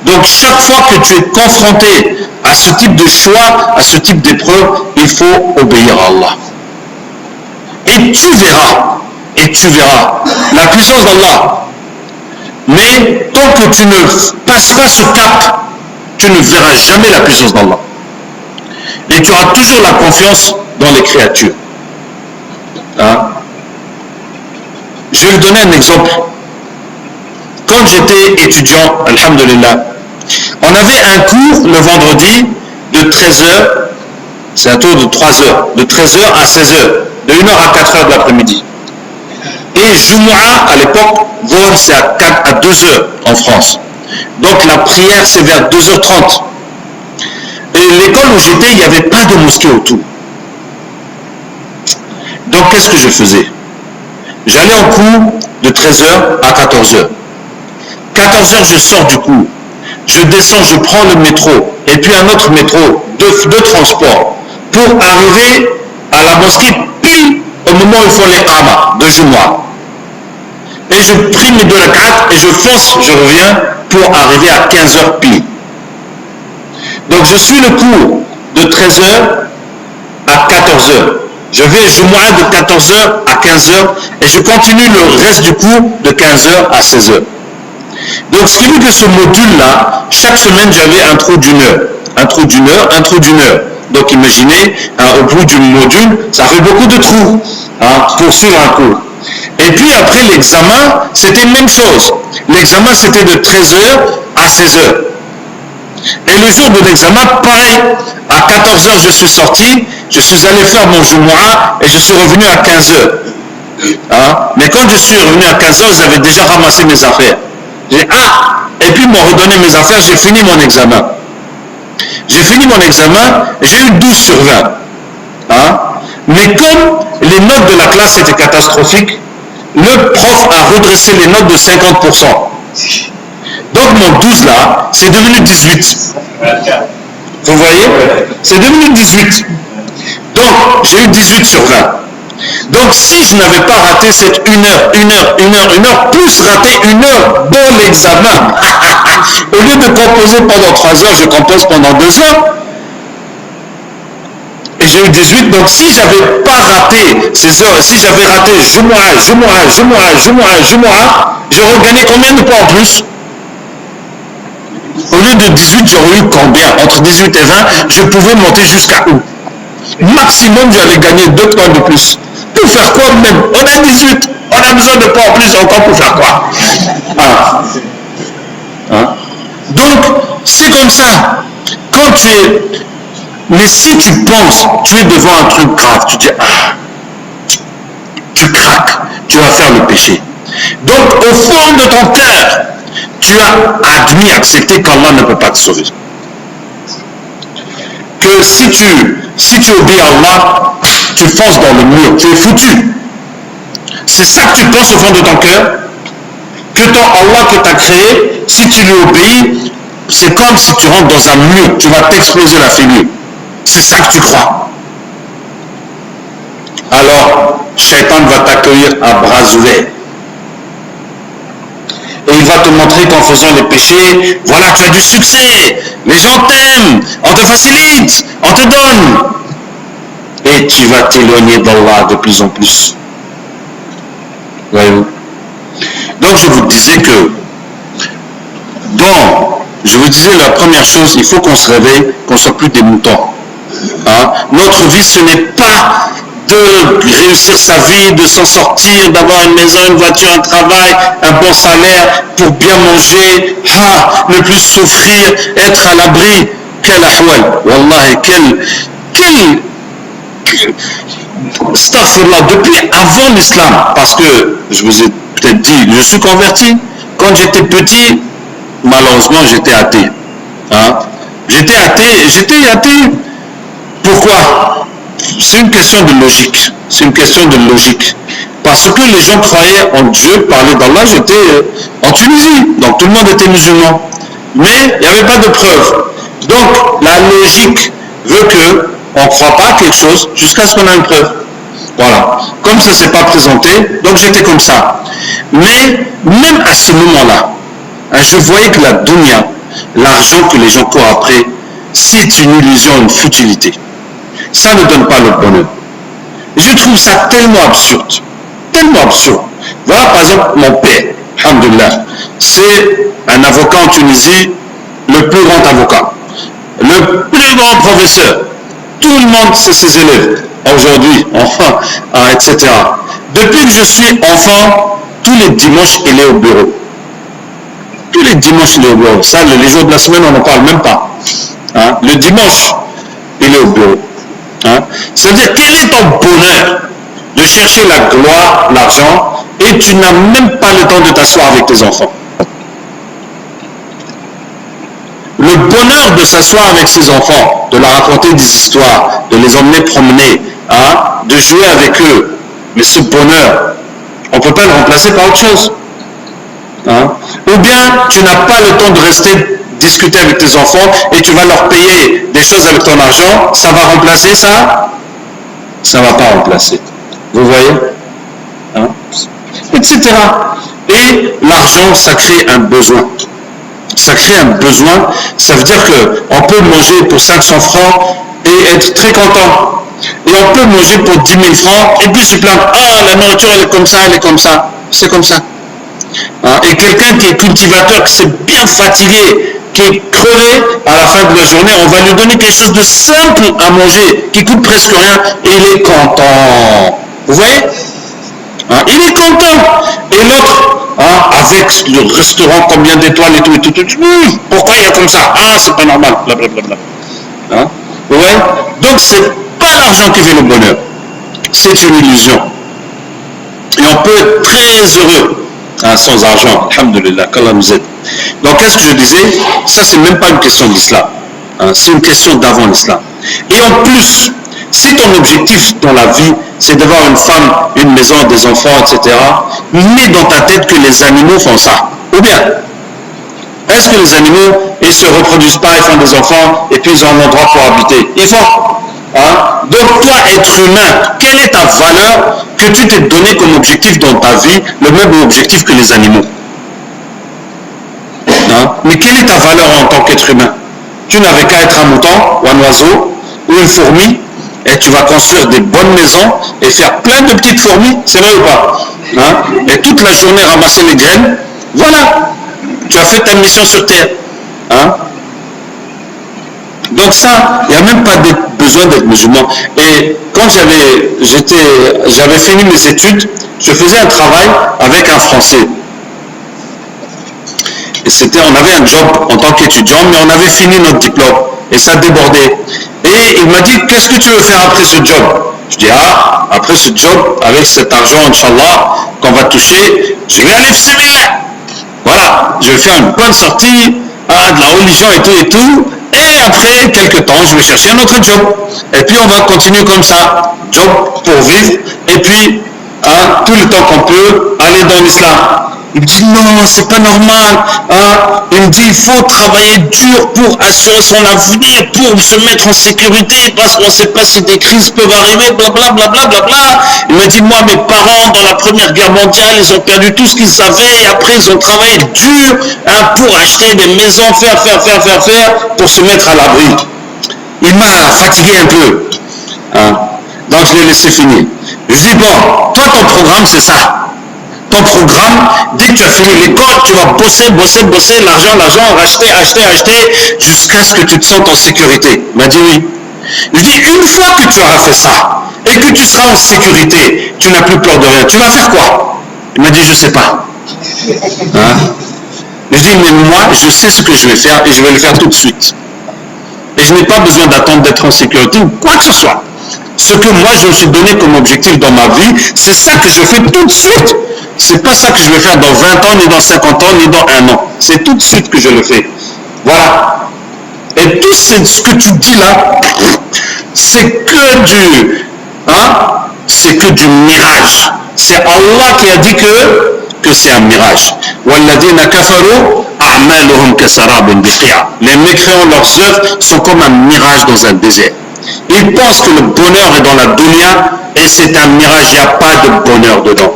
Donc chaque fois que tu es confronté à ce type de choix, à ce type d'épreuve, il faut obéir à Allah. Et tu verras la puissance d'Allah. Mais tant que tu ne passes pas ce cap, tu ne verras jamais la puissance d'Allah. Et tu auras toujours la confiance dans les créatures. Hein? Je vais vous donner un exemple. Quand j'étais étudiant, alhamdulillah, on avait un cours le vendredi de 13h, c'est un tour de 3h, de 13h à 16h, de 1h à 4h de l'après-midi. Et Jumu'ah, à l'époque, Dhuhr, c'est à 2h en France. Donc la prière, c'est vers 2h30. Et l'école où j'étais, il n'y avait pas de mosquée autour. Donc qu'est-ce que je faisais? J'allais en cours de 13h à 14h. 14h, je sors du cours. Je descends, je prends le métro. Et puis un autre métro, deux transports. Pour arriver à la mosquée, pile au moment où il faut les qama de Jumu'ah. Et je prie mes 2 rak'at et je fonce, je reviens pour arriver à 15h pile. Donc je suis le cours de 13h à 14h. Je vais Jumu'ah de 14h à 15h et je continue le reste du cours de 15h à 16h. Donc ce qui veut que ce module-là, chaque semaine j'avais un trou d'une heure. Un trou d'une heure, un trou d'une heure. Donc imaginez, au bout du module, ça fait beaucoup de trous pour suivre un cours. Et puis après l'examen, c'était la même chose. L'examen c'était de 13h à 16h. Et le jour de l'examen, pareil, à 14h je suis sorti, je suis allé faire mon Jumu'ah et je suis revenu à 15h. Mais quand je suis revenu à 15h, j'avais déjà ramassé mes affaires. J'ai dit, et puis ils m'ont redonné mes affaires, j'ai fini mon examen. J'ai fini mon examen, j'ai eu 12 sur 20. Mais comme les notes de la classe étaient catastrophiques, le prof a redressé les notes de 50%. Donc mon 12 là, c'est devenu 18. Vous voyez? C'est devenu 18. Donc j'ai eu 18 sur 20. Donc si je n'avais pas raté cette 1 heure, plus rater 1 heure dans l'examen, au lieu de composer pendant 3 heures, je compose pendant 2 heures. Et j'ai eu 18, donc si j'avais pas raté ces heures, si j'avais raté Jumu'ah, j'aurais gagné combien de points en plus? Au lieu de 18, j'aurais eu combien? Entre 18 et 20, je pouvais monter jusqu'à où? Maximum, j'allais gagner 2 points de plus. Pour faire quoi même? On a 18, on a besoin de points en plus encore pour faire quoi? Donc, c'est comme ça. Quand tu es... Mais si tu penses, tu es devant un truc grave, tu dis, tu craques, tu vas faire le péché. Donc, au fond de ton cœur, tu as admis, accepté qu'Allah ne peut pas te sauver. Que si tu obéis à Allah, tu fonces dans le mur, tu es foutu. C'est ça que tu penses au fond de ton cœur, que ton Allah que tu as créé, si tu lui obéis, c'est comme si tu rentres dans un mur, tu vas t'exploser la figure. C'est ça que tu crois. Alors, Shaitan va t'accueillir à bras ouverts. Et il va te montrer qu'en faisant les péchés, voilà, tu as du succès, les gens t'aiment, on te facilite, on te donne. Et tu vas t'éloigner d'Allah de plus en plus. Voyez-vous? Donc je vous disais que, la première chose, il faut qu'on se réveille, qu'on ne soit plus des moutons. Hein? Notre vie, ce n'est pas de réussir sa vie, de s'en sortir, d'avoir une maison, une voiture, un travail, un bon salaire pour bien manger, ne plus souffrir, être à l'abri. Quel ahwal, wallahi, astaghfirullah, depuis avant l'islam, parce que je vous ai peut-être dit, je suis converti. Quand j'étais petit, malheureusement, j'étais athée. Hein? J'étais athée. Pourquoi? C'est une question de logique. C'est une question de logique. Parce que les gens croyaient en Dieu, parlaient d'Allah. J'étais en Tunisie, donc tout le monde était musulman. Mais il n'y avait pas de preuve. Donc la logique veut qu'on ne croit pas à quelque chose jusqu'à ce qu'on ait une preuve. Voilà. Comme ça ne s'est pas présenté, donc j'étais comme ça. Mais même à ce moment-là, je voyais que la dunya, l'argent que les gens courent après, c'est une illusion, une futilité. Ça ne donne pas le bonheur. Je trouve ça tellement absurde. Tellement absurde. Voilà par exemple mon père, alhamdoulilah, c'est un avocat en Tunisie, le plus grand avocat, le plus grand professeur. Tout le monde, c'est ses élèves. Aujourd'hui, enfant, etc. Depuis que je suis enfant, tous les dimanches, il est au bureau. Tous les dimanches, il est au bureau. Ça, les jours de la semaine, on n'en parle même pas. Hein? Le dimanche, il est au bureau. Hein? C'est-à-dire, quel est ton bonheur de chercher la gloire, l'argent, et tu n'as même pas le temps de t'asseoir avec tes enfants? Le bonheur de s'asseoir avec ses enfants, de leur raconter des histoires, de les emmener promener, hein, de jouer avec eux. Mais ce bonheur, on ne peut pas le remplacer par autre chose. Hein? Ou bien tu n'as pas le temps de rester discuter avec tes enfants et tu vas leur payer des choses avec ton argent, ça va remplacer ça? Ça ne va pas remplacer. Vous voyez? Hein? Etc. Et l'argent, ça crée un besoin. Ça crée un besoin, ça veut dire qu'on peut manger pour 500 francs et être très content. Et on peut manger pour 10 000 francs et puis se plaindre, la nourriture elle est comme ça, c'est comme ça. Hein? Et quelqu'un qui est cultivateur, qui s'est bien fatigué, qui est crevé, à la fin de la journée, on va lui donner quelque chose de simple à manger, qui coûte presque rien, et il est content. Vous voyez? Hein? Il est content. Et l'autre, avec le restaurant, combien d'étoiles et tout, pourquoi il y a comme ça? C'est pas normal, blablabla. Hein? Vous voyez? Donc c'est pas l'argent qui fait le bonheur, c'est une illusion. Et on peut être très heureux sans argent, alhamdoulilah, qu'Allah nous aide. Donc qu'est-ce que je disais? Ça c'est même pas une question de l'islam, c'est une question d'avant l'islam. Et en plus, si ton objectif dans la vie, c'est d'avoir une femme, une maison, des enfants, etc., mets dans ta tête que les animaux font ça. Ou bien, est-ce que les animaux, ils ne se reproduisent pas, ils font des enfants, et puis ils ont un endroit pour habiter? Ils font. Hein? Donc toi, être humain, quelle est ta valeur que tu t'es donné comme objectif dans ta vie, le même objectif que les animaux? Hein? Mais quelle est ta valeur en tant qu'être humain? Tu n'avais qu'à être un mouton, ou un oiseau, ou une fourmi, et tu vas construire des bonnes maisons et faire plein de petites fourmis, c'est vrai ou pas? Hein? Et toute la journée ramasser les graines, voilà, tu as fait ta mission sur Terre. Hein? Donc ça, il n'y a même pas besoin d'être musulman. Et quand j'avais fini mes études, je faisais un travail avec un Français. Et on avait un job en tant qu'étudiant, mais on avait fini notre diplôme. Et ça débordait. Et il m'a dit, qu'est-ce que tu veux faire après ce job? Je dis, après ce job, avec cet argent, Inch'Allah, qu'on va toucher, je vais aller fisabilillah. voilà, je vais faire une bonne sortie de la religion et tout, et après quelques temps, je vais chercher un autre job. Et puis on va continuer comme ça, job pour vivre, et puis tout le temps qu'on peut aller dans l'islam. Il me dit non, c'est pas normal. Il me dit il faut travailler dur pour assurer son avenir, pour se mettre en sécurité, parce qu'on ne sait pas si des crises peuvent arriver, blablabla. Bla, bla, bla. Il me dit moi, mes parents, dans la Première Guerre mondiale, ils ont perdu tout ce qu'ils savaient, et après ils ont travaillé dur pour acheter des maisons, faire, pour se mettre à l'abri. Il m'a fatigué un peu. Donc je l'ai laissé finir. Je dis bon, toi ton programme c'est ça. Ton programme, dès que tu as fini l'école, tu vas bosser, l'argent, acheter, jusqu'à ce que tu te sentes en sécurité. Il m'a dit oui. Je dis, une fois que tu auras fait ça, et que tu seras en sécurité, tu n'as plus peur de rien, tu vas faire quoi? Il m'a dit, je ne sais pas. Je dis, mais moi, je sais ce que je vais faire, et je vais le faire tout de suite. Et je n'ai pas besoin d'attendre d'être en sécurité, ou quoi que ce soit. Ce que moi, je me suis donné comme objectif dans ma vie, c'est ça que je fais tout de suite. C'est pas ça que je vais faire dans 20 ans, ni dans 50 ans, ni dans 1 an. C'est tout de suite que je le fais. Voilà. Et tout ce que tu dis là, c'est que du mirage. C'est Allah qui a dit que c'est un mirage. Les mécréants, leurs œuvres sont comme un mirage dans un désert. Ils pensent que le bonheur est dans la dunya, et c'est un mirage, il n'y a pas de bonheur dedans.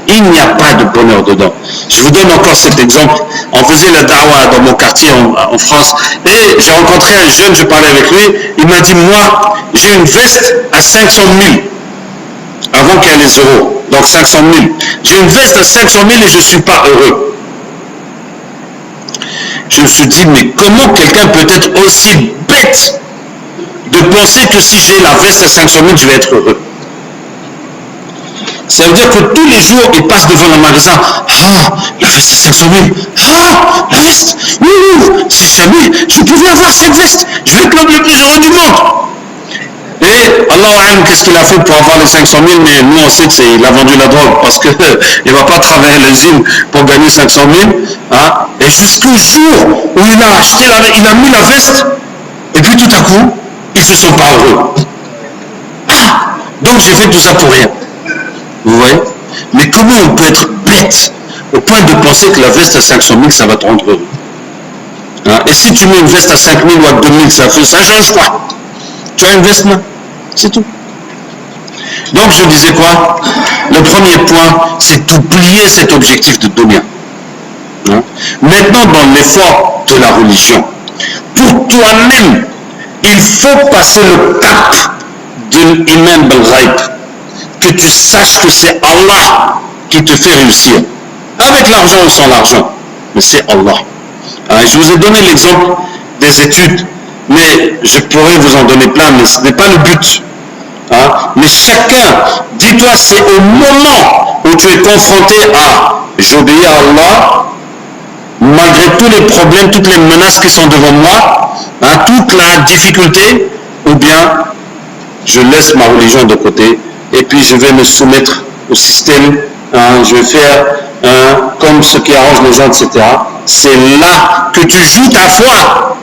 Il n'y a pas de bonheur dedans. Je vous donne encore cet exemple. On faisait la da'wah dans mon quartier en France, et j'ai rencontré un jeune, je parlais avec lui, il m'a dit, moi, j'ai une veste à 500 000, avant qu'il y ait les euros, donc 500 000. J'ai une veste à 500 000 et je ne suis pas heureux. Je me suis dit, mais comment quelqu'un peut être aussi bête de penser que si j'ai la veste à 500 000, je vais être heureux? Ça veut dire que tous les jours, il passe devant le magasin. La veste à 500 000. La veste. Si jamais je pouvais avoir cette veste, je vais être l'homme le plus heureux du monde. Et Allah, qu'est-ce qu'il a fait pour avoir les 500 000? Mais nous, on sait qu'il a vendu la drogue, parce qu'il ne va pas travailler à l'usine pour gagner 500 000. Et jusqu'au jour où il a acheté, il a mis la veste, et puis tout à coup, ils ne se sont pas heureux. Donc j'ai fait tout ça pour rien. Vous voyez? Mais comment on peut être bête au point de penser que la veste à 500 000, ça va te rendre heureux? Et si tu mets une veste à 5 000 ou à 2 000, ça change quoi? Tu as une veste là? C'est tout. Donc je disais quoi? Le premier point, c'est d'oublier cet objectif de dunya. Maintenant, dans l'effort de la religion, pour toi-même, il faut passer le cap de l'imam bil-ghaib, que tu saches que c'est Allah qui te fait réussir, avec l'argent ou sans l'argent, mais c'est Allah. Je vous ai donné l'exemple des études, mais je pourrais vous en donner plein, mais ce n'est pas le but. Mais chacun, dis-toi, c'est au moment où tu es confronté à j'obéis à Allah, malgré tous les problèmes, toutes les menaces qui sont devant moi, toute la difficulté, ou bien je laisse ma religion de côté et puis je vais me soumettre au système, je vais faire comme ce qui arrange les gens, etc. C'est là que tu joues ta foi.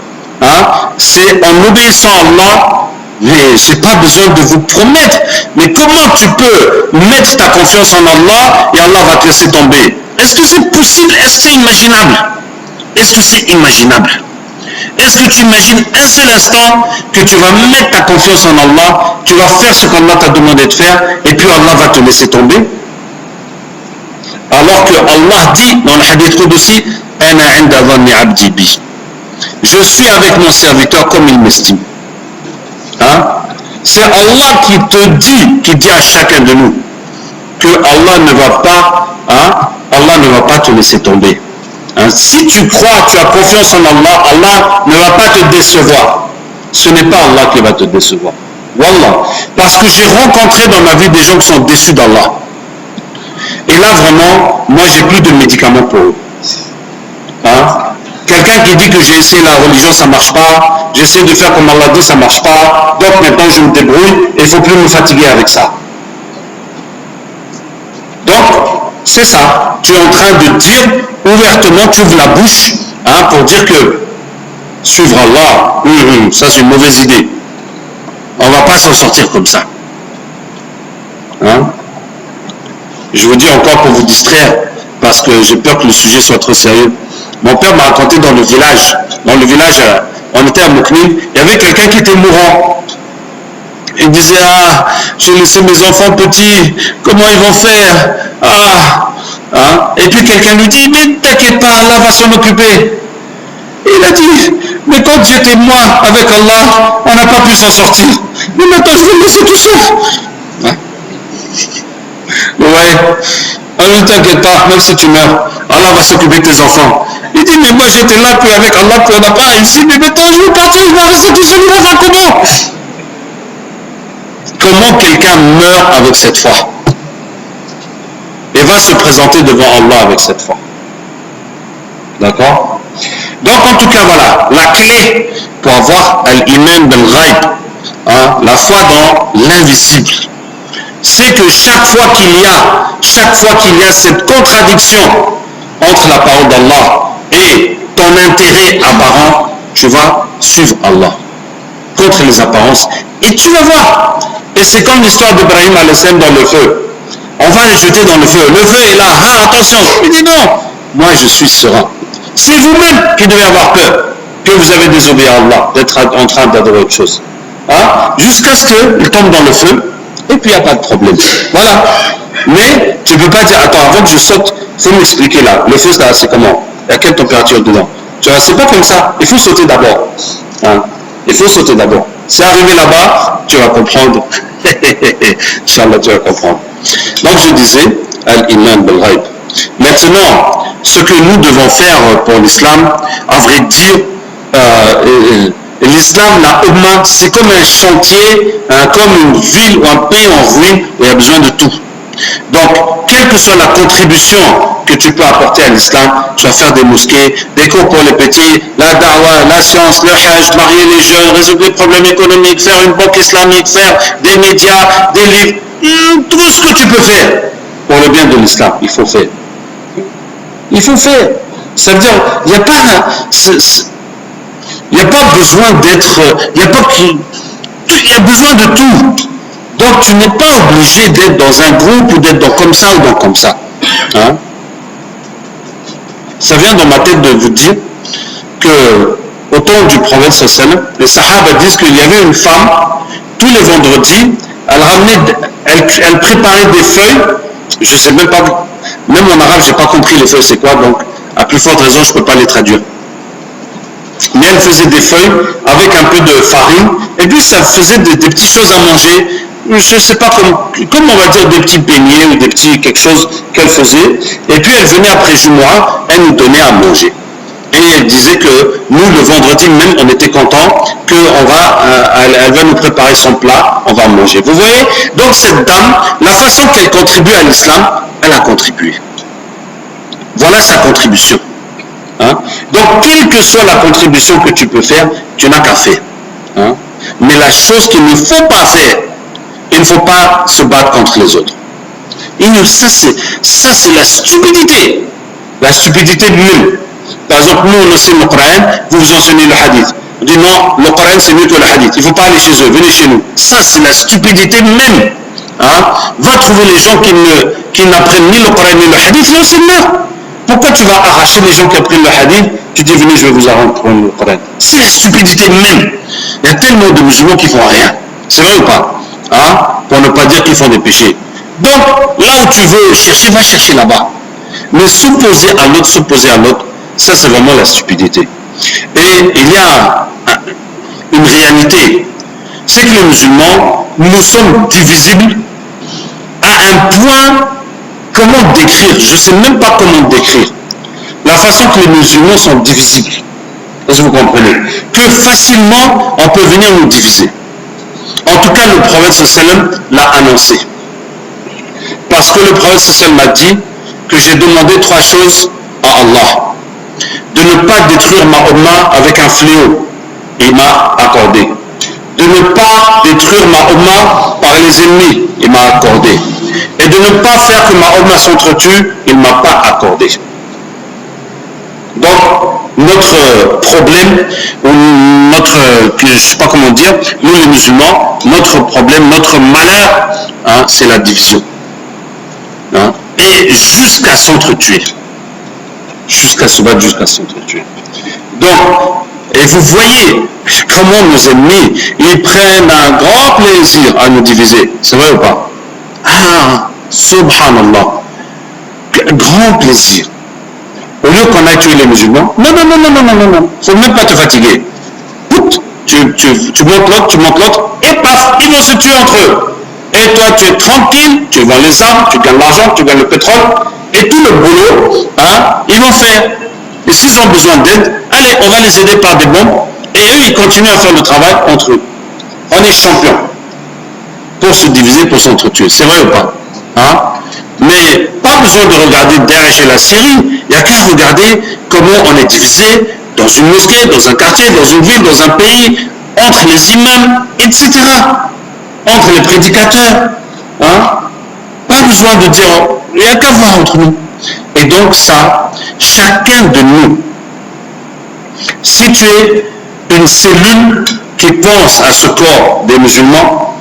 C'est en obéissant à Allah. Mais je n'ai pas besoin de vous promettre. Mais comment tu peux mettre ta confiance en Allah et Allah va te laisser tomber? Est-ce que c'est possible? Est-ce que c'est imaginable? Est-ce que c'est imaginable? Est-ce que tu imagines un seul instant que tu vas mettre ta confiance en Allah, tu vas faire ce qu'Allah t'a demandé de faire, et puis Allah va te laisser tomber? Alors que Allah dit dans le hadith Qudsi, Ana inda dhanni abdi bi. Je suis avec mon serviteur comme il m'estime. C'est Allah qui te dit, qui dit à chacun de nous que Allah ne va pas te laisser tomber. Si tu crois, tu as confiance en Allah, Allah ne va pas te décevoir. Ce n'est pas Allah qui va te décevoir. Wallah. Parce que j'ai rencontré dans ma vie des gens qui sont déçus d'Allah. Et là vraiment, moi j'ai plus de médicaments pour eux. Quelqu'un qui dit que j'ai essayé la religion, ça ne marche pas, j'essaie de faire comme Allah dit, ça ne marche pas, donc maintenant je me débrouille et il ne faut plus me fatiguer avec ça. Donc, C'est ça. Tu es en train de dire ouvertement, tu ouvres la bouche pour dire que suivre Allah, ça c'est une mauvaise idée. On ne va pas s'en sortir comme ça. Je vous dis encore pour vous distraire, parce que j'ai peur que le sujet soit trop sérieux. Mon père m'a raconté dans le village, on était à Moukni, il y avait quelqu'un qui était mourant. Il disait, j'ai laissé mes enfants petits, comment ils vont faire? Et puis quelqu'un lui dit, mais t'inquiète pas, Allah va s'en occuper. Et il a dit, mais quand j'étais moi avec Allah, on n'a pas pu s'en sortir. Mais maintenant je vais le laisser tout seul. Ne t'inquiète pas, même si tu meurs, Allah va s'occuper de tes enfants. Il dit, mais moi j'étais là, puis avec Allah, puis on n'a pas réussi, mais maintenant je vais partir, je vais rester tout seul, il va faire comment? Comment quelqu'un meurt avec cette foi et va se présenter devant Allah avec cette foi? D'accord? Donc en tout cas voilà, la clé pour avoir al-iman bil-ghaib, la foi dans l'invisible, c'est que chaque fois qu'il y a cette contradiction entre la parole d'Allah et ton intérêt apparent, tu vas suivre Allah contre les apparences et tu vas voir. Et c'est comme l'histoire d'Ibrahim a.s. dans le feu. On va le jeter dans le feu. Le feu est là. Attention. Il dit non. Moi, je suis serein. C'est vous-même qui devez avoir peur que vous avez désobéi à Allah, d'être en train d'adorer autre chose. Jusqu'à ce qu'il tombe dans le feu, et puis il n'y a pas de problème. Voilà. Mais tu ne peux pas dire, attends, avant que je saute, il faut m'expliquer là. Le feu, c'est comment? Il y a quelle température dedans? Tu vois, c'est pas comme ça. Il faut sauter d'abord. Il faut sauter d'abord. C'est arrivé là-bas, tu vas comprendre. Inch'Allah, tu vas comprendre. Donc je disais, al-iman bil-ghaib. Maintenant, ce que nous devons faire pour l'islam, à vrai dire, l'islam, la Ummah, c'est comme un chantier, comme une ville ou un pays en ruine où il y a besoin de tout. Donc, quelle que soit la contribution que tu peux apporter à l'islam, tu vas faire des mosquées, des cours pour les petits, la da'wah, la science, le hajj, marier les jeunes, résoudre les problèmes économiques, faire une banque islamique, faire des médias, des livres, tout ce que tu peux faire pour le bien de l'islam, il faut faire. Il faut faire. Ça veut dire, il n'y a pas besoin d'être, il y a besoin de tout. Donc tu n'es pas obligé d'être dans un groupe ou d'être dans comme ça ou dans comme ça. Ça vient dans ma tête de vous dire que au temps du prophète sallallahu, les sahaba disent qu'il y avait une femme, tous les vendredis, elle préparait des feuilles, je ne sais même pas, même en arabe je n'ai pas compris les feuilles c'est quoi, donc à plus forte raison je ne peux pas les traduire. Mais elle faisait des feuilles avec un peu de farine, et puis ça faisait des petites choses à manger, je ne sais pas comme on va dire des petits beignets ou des petits quelque chose qu'elle faisait, et puis elle venait après Jumu'ah, elle nous donnait à manger. Et elle disait que nous, le vendredi même, on était contents qu'elle va nous préparer son plat, on va manger. Vous voyez? Donc cette dame, la façon qu'elle contribue à l'islam, elle a contribué. Voilà sa contribution. Donc, quelle que soit la contribution que tu peux faire, tu n'as qu'à faire. Mais la chose qu'il ne faut pas faire, il ne faut pas se battre contre les autres. Ça, c'est la stupidité. La stupidité de nous. Par exemple, nous, on enseigne le Coran, vous enseignez le hadith. On dit non, le Coran c'est mieux que le hadith. Il ne faut pas aller chez eux, venez chez nous. Ça, c'est la stupidité même. Va trouver les gens qui n'apprennent ni le Coran ni le hadith, et enseigne-leur. Pourquoi tu vas arracher les gens qui apprennent le hadith? Tu dis venez, je vais vous apprendre le Coran. C'est la stupidité même. Il y a tellement de musulmans qui font rien. C'est vrai ou pas? Pour ne pas dire qu'ils font des péchés. Donc, là où tu veux chercher, va chercher là-bas. Mais s'opposer à l'autre, ça c'est vraiment la stupidité. Et il y a une réalité, c'est que les musulmans, nous sommes divisibles à un point, comment décrire? Je ne sais même pas comment décrire. La façon que les musulmans sont divisibles. Est-ce que vous comprenez? Que facilement on peut venir nous diviser. En tout cas, le prophète sallam l'a annoncé. Parce que le prophète sallam m'a dit que j'ai demandé 3 choses à Allah. De ne pas détruire ma Ummah avec un fléau, il m'a accordé. De ne pas détruire ma Ummah par les ennemis, il m'a accordé. et de ne pas faire que Mahomet s'entretue, il ne m'a pas accordé. Donc, notre problème, ou je ne sais pas comment dire, nous les musulmans, notre problème, notre malheur, hein, c'est la division. Hein, et jusqu'à s'entretuer. Jusqu'à s'entretuer. Donc, et vous voyez comment nos ennemis, ils prennent un grand plaisir à nous diviser. C'est vrai ou pas? Ah, subhanallah. Grand plaisir. Au lieu qu'on aille tuer les musulmans, non. Faut même pas te fatiguer. Tu montes l'autre, et paf, ils vont se tuer entre eux. Et toi, tu es tranquille, tu vends les armes, tu gagnes l'argent, tu gagnes le pétrole, et tout le boulot, hein, ils vont faire. Et s'ils ont besoin d'aide, allez, on va les aider par des bombes, et eux, ils continuent à faire le travail entre eux. On est champions pour se diviser, pour s'entretuer. C'est vrai ou pas? Hein? Mais pas besoin de regarder Daesh et la Syrie, il n'y a qu'à regarder comment on est divisé dans une mosquée, dans un quartier, dans une ville, dans un pays, entre les imams, etc. Entre les prédicateurs. Hein? Pas besoin de dire, il n'y a qu'à voir entre nous. Et donc ça, chacun de nous, si tu es une cellule qui pense à ce corps des musulmans,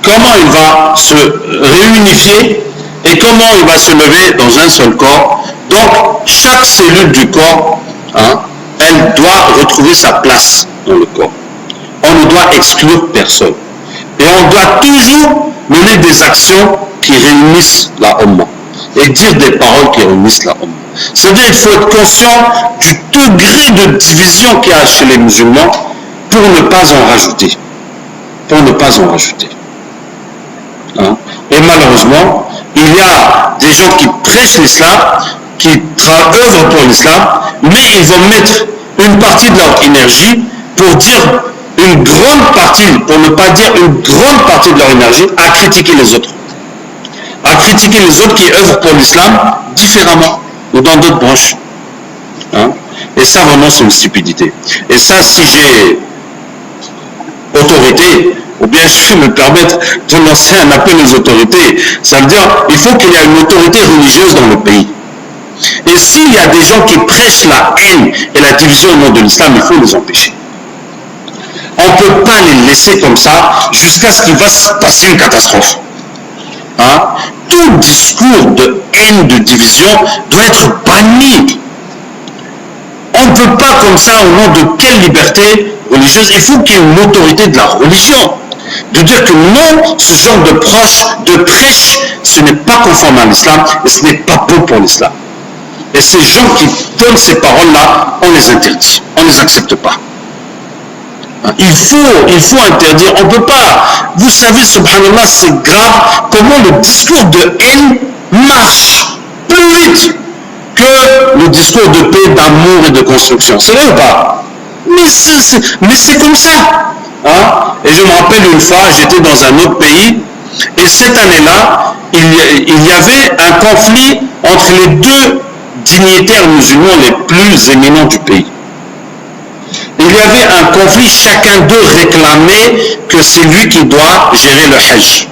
comment il va se réunifier et comment il va se lever dans un seul corps. Donc, chaque cellule du corps, hein, elle doit retrouver sa place dans le corps. On ne doit exclure personne. Et on doit toujours mener des actions qui réunissent la Ummah et dire des paroles qui réunissent la Ummah. C'est-à-dire qu'il faut être conscient du degré de division qu'il y a chez les musulmans pour ne pas en rajouter. Hein? Et malheureusement, il y a des gens qui prêchent l'islam, qui œuvrent pour l'islam, mais ils vont mettre une partie de leur énergie pour dire une grande partie, pour ne pas dire une grande partie de leur énergie, à critiquer les autres. À critiquer les autres qui œuvrent pour l'islam différemment ou dans d'autres branches. Hein? Et ça, vraiment, c'est une stupidité. Et ça, si j'ai autorité, ou bien je vais me permettre de lancer un appel aux autorités, ça veut dire qu'il faut qu'il y ait une autorité religieuse dans le pays. Et s'il y a des gens qui prêchent la haine et la division au nom de l'islam, il faut les empêcher. On ne peut pas les laisser comme ça jusqu'à ce qu'il va se passer une catastrophe. Hein? Tout discours de haine, de division doit être banni. On ne peut pas comme ça, au nom de quelle liberté religieuse, il faut qu'il y ait une autorité de la religion. De dire que non, ce genre de prêche, ce n'est pas conforme à l'islam et ce n'est pas bon pour l'islam. Et ces gens qui donnent ces paroles-là, on les interdit, on ne les accepte pas. Il faut interdire, on ne peut pas. Vous savez, subhanallah, c'est grave comment le discours de haine marche plus vite que le discours de paix, d'amour et de construction. C'est vrai ou pas? Mais c'est comme ça. Hein? Et je me rappelle une fois, j'étais dans un autre pays, et cette année-là, il y avait un conflit entre les deux dignitaires musulmans les plus éminents du pays. Il y avait un conflit, chacun d'eux réclamait que c'est lui qui doit gérer le Hajj.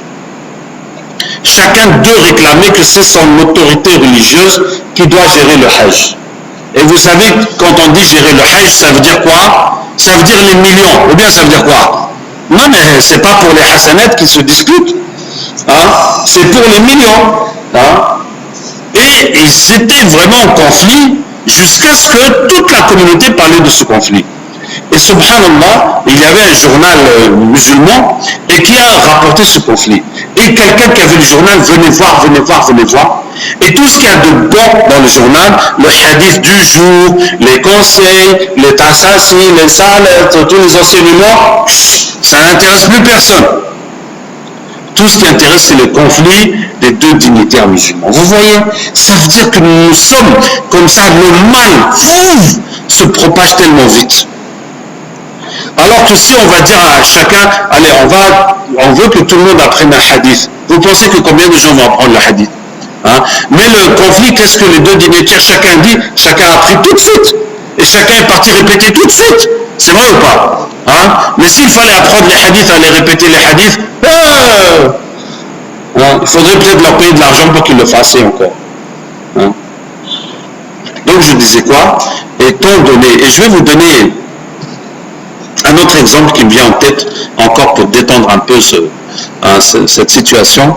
Chacun d'eux réclamait que c'est son autorité religieuse qui doit gérer le Hajj. Et vous savez, quand on dit gérer le Hajj, ça veut dire quoi? Ça veut dire les millions. Ou bien ça veut dire quoi? Non, mais c'est pas pour les Hassanats qui se disputent. Hein? C'est pour les millions. Hein? Et ils étaient vraiment en conflit jusqu'à ce que toute la communauté parlait de ce conflit. Et subhanallah, il y avait un journal musulman et qui a rapporté ce conflit. Et quelqu'un qui avait le journal, venez voir. Et tout ce qu'il y a de bon dans le journal, le hadith du jour, les conseils, les tassassis, les salles, tous les enseignements, ça n'intéresse plus personne. Tout ce qui intéresse, c'est le conflit des deux dignitaires musulmans. Vous voyez, ça veut dire que nous sommes comme ça, le mal se propage tellement vite. Alors que si on va dire à chacun, allez, on veut que tout le monde apprenne un hadith. Vous pensez que combien de gens vont apprendre le hadith? Hein? Mais le conflit, qu'est-ce que les deux dignitaires, chacun dit? Chacun a appris tout de suite. Et chacun est parti répéter tout de suite. C'est vrai ou pas? Hein? Mais s'il fallait apprendre les hadiths, aller répéter les hadiths, Il faudrait peut-être leur payer de l'argent pour qu'ils le fassent et encore. Hein? Donc je disais quoi? Étant donné, et je vais vous donner un autre exemple qui me vient en tête, encore pour détendre un peu cette situation.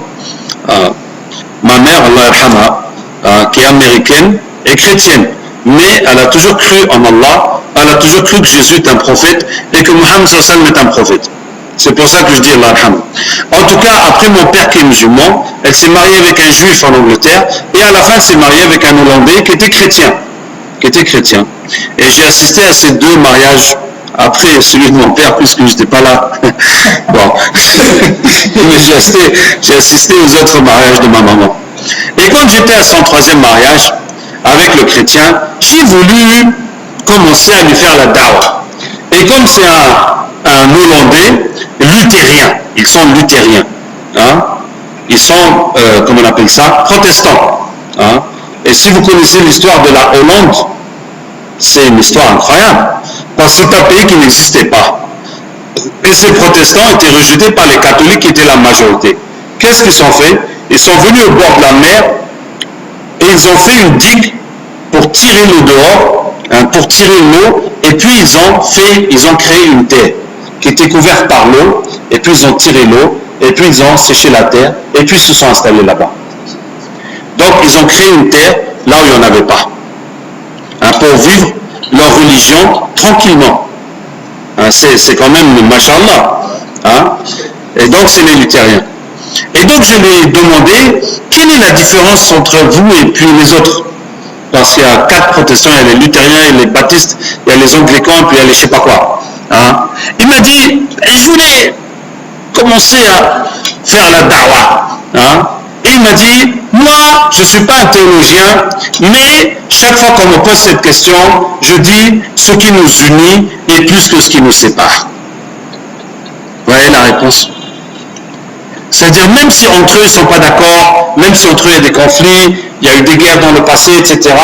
Ma mère, Allah yarhamha, qui est américaine, est chrétienne, mais elle a toujours cru en Allah, elle a toujours cru que Jésus est un prophète et que Mohammed sallallahu alayhi wa sallam est un prophète. C'est pour ça que je dis Allah yarhamha. En tout cas, après mon père qui est musulman, elle s'est mariée avec un juif en Angleterre et à la fin elle s'est mariée avec un Hollandais qui était chrétien. Et j'ai assisté à ces deux mariages après celui de mon père, puisque je n'étais pas là. Bon. Mais j'ai assisté aux autres mariages de ma maman. Et quand j'étais à son troisième mariage, avec le chrétien, j'ai voulu commencer à lui faire la dawa. Et comme c'est un Hollandais, luthérien, ils sont luthériens. Hein? Ils sont, comment on appelle ça, protestants. Hein? Et si vous connaissez l'histoire de la Hollande, c'est une histoire incroyable. Parce que c'est un pays qui n'existait pas. Et ces protestants étaient rejetés par les catholiques qui étaient la majorité. Qu'est-ce qu'ils ont fait? Ils sont venus au bord de la mer et ils ont fait une digue pour tirer l'eau dehors, hein, pour tirer l'eau, et puis ils ont créé une terre qui était couverte par l'eau, et puis ils ont tiré l'eau, et puis ils ont séché la terre, et puis ils se sont installés là-bas. Donc ils ont créé une terre là où il n'y en avait pas, hein, pour vivre leur religion tranquillement. Hein, c'est quand même le machallah. Hein, et donc c'est les luthériens. Et donc je lui ai demandé quelle est la différence entre vous et puis les autres. Parce qu'il y a 4 protestants, il y a les luthériens, il y a les baptistes, il y a les anglicans, et puis il y a les je sais pas quoi. Hein. Il m'a dit, je voulais commencer à faire la dawa. Hein. Et il m'a dit, moi, je ne suis pas un théologien, mais chaque fois qu'on me pose cette question, je dis, ce qui nous unit est plus que ce qui nous sépare. Vous voyez la réponse? C'est-à-dire, même si entre eux ils ne sont pas d'accord, même si entre eux il y a des conflits, il y a eu des guerres dans le passé, etc.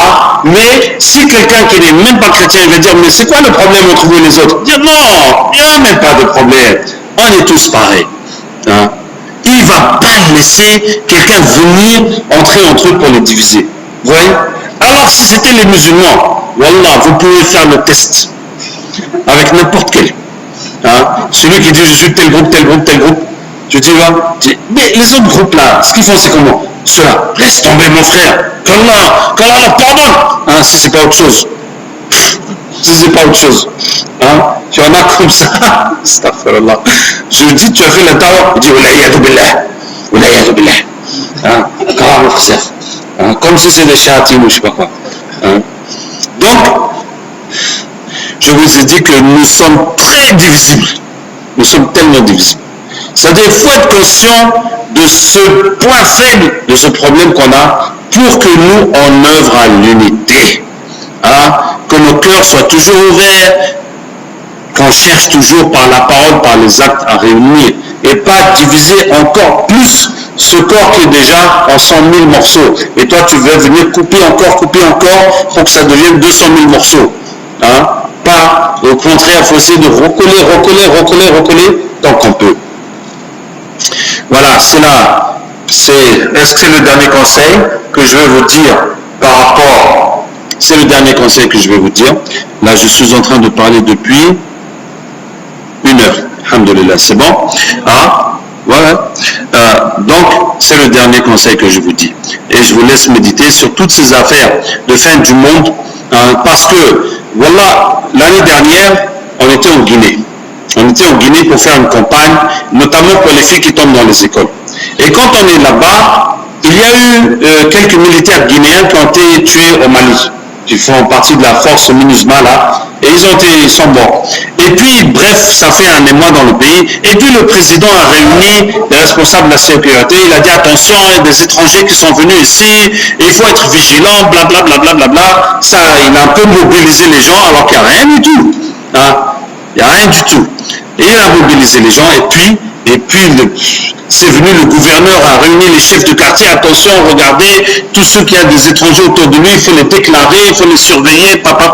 Mais si quelqu'un qui n'est même pas chrétien, il va dire, mais c'est quoi le problème entre vous et les autres? Dire, non, il n'y a même pas de problème. On est tous pareils. Hein? Il ne va pas laisser quelqu'un venir entrer entre eux pour les diviser. Vous voyez? Alors si c'était les musulmans, wallah, vous pouvez faire le test avec n'importe quel. Hein? Celui qui dit je suis tel groupe, tel groupe, tel groupe. Je dis là, mais les autres groupes là, ce qu'ils font c'est comment? Cela, laisse tomber mon frère, qu'Allah la pardonne, hein, si c'est pas autre chose. Si c'est pas autre chose. Hein? Tu en as comme ça. Astaghfirullah. Je lui dis, tu as fait la dawa? Il dit, Oulaïyadou billah. Oulaïyadou billah. Hein? Hein? Comme si c'est des chatines ou je sais pas quoi. Hein? Donc, je vous ai dit que nous sommes très divisibles. Nous sommes tellement divisibles. C'est-à-dire qu'il faut être conscient de ce point faible, de ce problème qu'on a, pour que nous, on œuvre à l'unité. Hein? Que nos cœurs soient toujours ouverts, qu'on cherche toujours par la parole, par les actes à réunir, et pas diviser encore plus ce corps qui est déjà en 100 000 morceaux. Et toi, tu veux venir couper encore, pour que ça devienne 200 000 morceaux. Hein? Pas, au contraire, il faut essayer de recoller, tant qu'on peut. Voilà, est-ce que c'est le dernier conseil que je vais vous dire par rapport, c'est le dernier conseil que je vais vous dire. Là, je suis en train de parler depuis 1 heure. Alhamdulillah, c'est bon. Ah, voilà. Donc, c'est le dernier conseil que je vous dis. Et je vous laisse méditer sur toutes ces affaires de fin du monde. Parce que, voilà, l'année dernière, on était en Guinée. On était en Guinée pour faire une campagne, notamment pour les filles qui tombent dans les écoles. Et quand on est là-bas, il y a eu quelques militaires guinéens qui ont été tués au Mali, qui font partie de la force MINUSMA là, et ils sont morts. Et puis, bref, ça fait un émoi dans le pays. Et puis le président a réuni les responsables de la sécurité. Il a dit attention, il y a des étrangers qui sont venus ici, il faut être vigilant, blablabla. Ça, il a un peu mobilisé les gens alors qu'il n'y a rien du tout. Hein? Il n'y a rien du tout. Et il a mobilisé les gens, et puis c'est venu le gouverneur a réuni les chefs de quartier, attention, regardez, tous ceux qui ont des étrangers autour de lui, il faut les déclarer, il faut les surveiller, papa.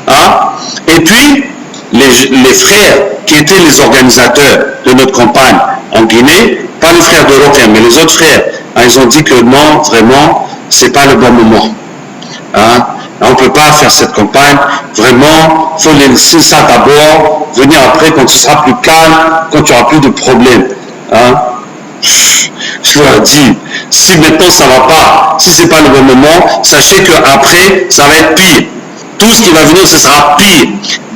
Hein? Et puis, les frères qui étaient les organisateurs de notre campagne en Guinée, pas les frères de Roquin, mais les autres frères, ils ont dit que non, vraiment, c'est pas le bon moment. On ne peut pas faire cette campagne. Vraiment, il faut laisser ça d'abord, venir après quand tu seras plus calme, quand tu n'auras plus de problèmes. Je leur dis, si maintenant ça ne va pas, si ce n'est pas le bon moment, sachez qu'après, ça va être pire. Tout ce qui va venir, ce sera pire.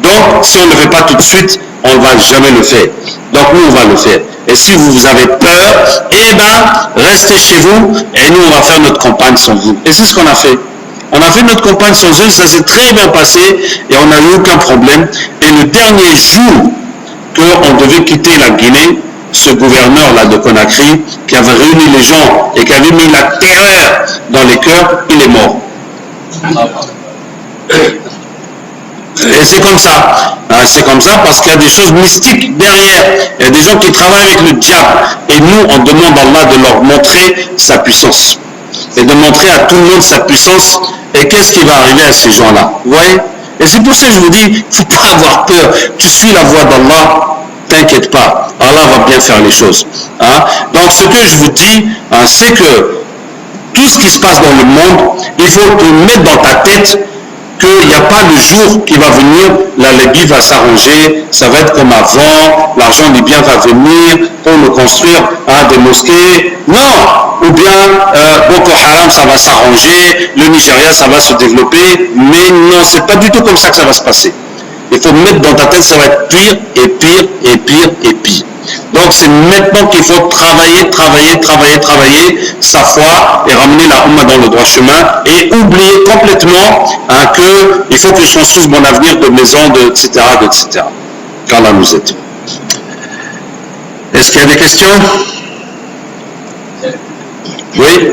Donc, si on ne le fait pas tout de suite, on ne va jamais le faire. Donc, nous, on va le faire. Et si vous avez peur, eh bien, restez chez vous et nous, on va faire notre campagne sans vous. Et c'est ce qu'on a fait. On a fait notre campagne sans eux, ça s'est très bien passé et on n'a eu aucun problème. Et le dernier jour qu'on devait quitter la Guinée, ce gouverneur-là de Conakry, qui avait réuni les gens et qui avait mis la terreur dans les cœurs, il est mort. Et c'est comme ça. C'est comme ça parce qu'il y a des choses mystiques derrière. Il y a des gens qui travaillent avec le diable. Et nous, on demande à Allah de leur montrer sa puissance. Et de montrer à tout le monde sa puissance. Et qu'est-ce qui va arriver à ces gens-là? Vous voyez? Et c'est pour ça que je vous dis, il ne faut pas avoir peur. Tu suis la voie d'Allah, t'inquiète pas. Allah va bien faire les choses. Donc ce que je vous dis, c'est que tout ce qui se passe dans le monde, il faut te mettre dans ta tête qu'il n'y a pas le jour qui va venir, la Libye va s'arranger, ça va être comme avant, l'argent libyen va venir pour nous construire des mosquées. Non! Ou bien Boko Haram, ça va s'arranger, le Nigeria, ça va se développer. Mais non, c'est pas du tout comme ça que ça va se passer. Il faut mettre dans ta tête, ça va être pire et pire et pire et pire. Donc c'est maintenant qu'il faut travailler sa foi et ramener la Oumma dans le droit chemin et oublier complètement qu'il faut que je construise mon avenir de maison, etc. Qu'Allah nous aide. Est-ce qu'il y a des questions? Oui?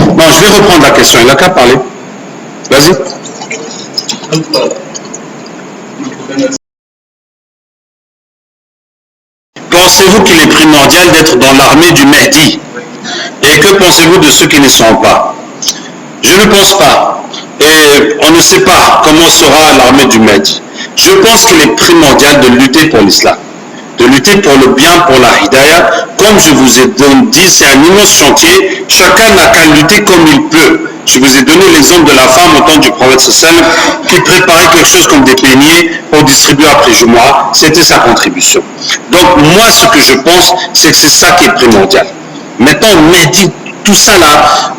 Bon, je vais reprendre la question. Il n'a qu'à parler. Vas-y. Pensez-vous qu'il est primordial d'être dans l'armée du Mahdi? Et que pensez-vous de ceux qui ne sont pas? Je ne pense pas. Et on ne sait pas comment sera l'armée du Mahdi. Je pense qu'il est primordial de lutter pour l'islam, de lutter pour le bien, pour la hidayah. Comme je vous ai dit, c'est un immense chantier. Chacun n'a qu'à lutter comme il peut. Je vous ai donné l'exemple de la femme au temps du prophète sallam qui préparait quelque chose comme des beignets pour distribuer après Jumu'ah. C'était sa contribution. Donc moi, ce que je pense, c'est que c'est ça qui est primordial. Maintenant, Mahdi, tout ça là,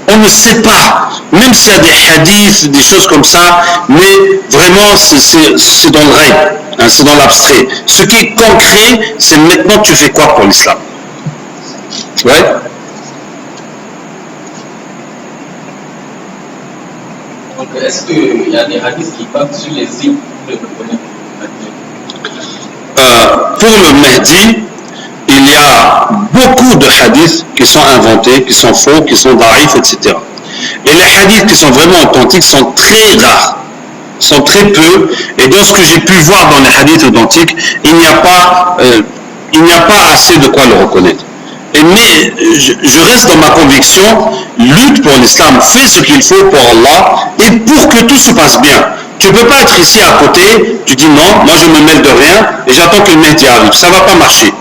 on ne sait pas. Même s'il y a des hadiths, des choses comme ça, mais vraiment, c'est dans le rêve, c'est dans l'abstrait. Ce qui est concret, c'est maintenant tu fais quoi pour l'islam? Ouais. Est-ce qu'il y a des hadiths qui parlent sur les signes de reconnaître pour le Mahdi, il y a beaucoup de hadiths qui sont inventés, qui sont faux, qui sont daïfs, etc. Et les hadiths qui sont vraiment authentiques sont très rares, sont très peu. Et dans ce que j'ai pu voir dans les hadiths authentiques, il n'y a pas assez de quoi le reconnaître. Mais je reste dans ma conviction, lutte pour l'islam, fais ce qu'il faut pour Allah et pour que tout se passe bien. Tu ne peux pas être ici à côté, tu dis non, moi je me mêle de rien et j'attends que le Mahdi arrive. Ça ne va pas marcher.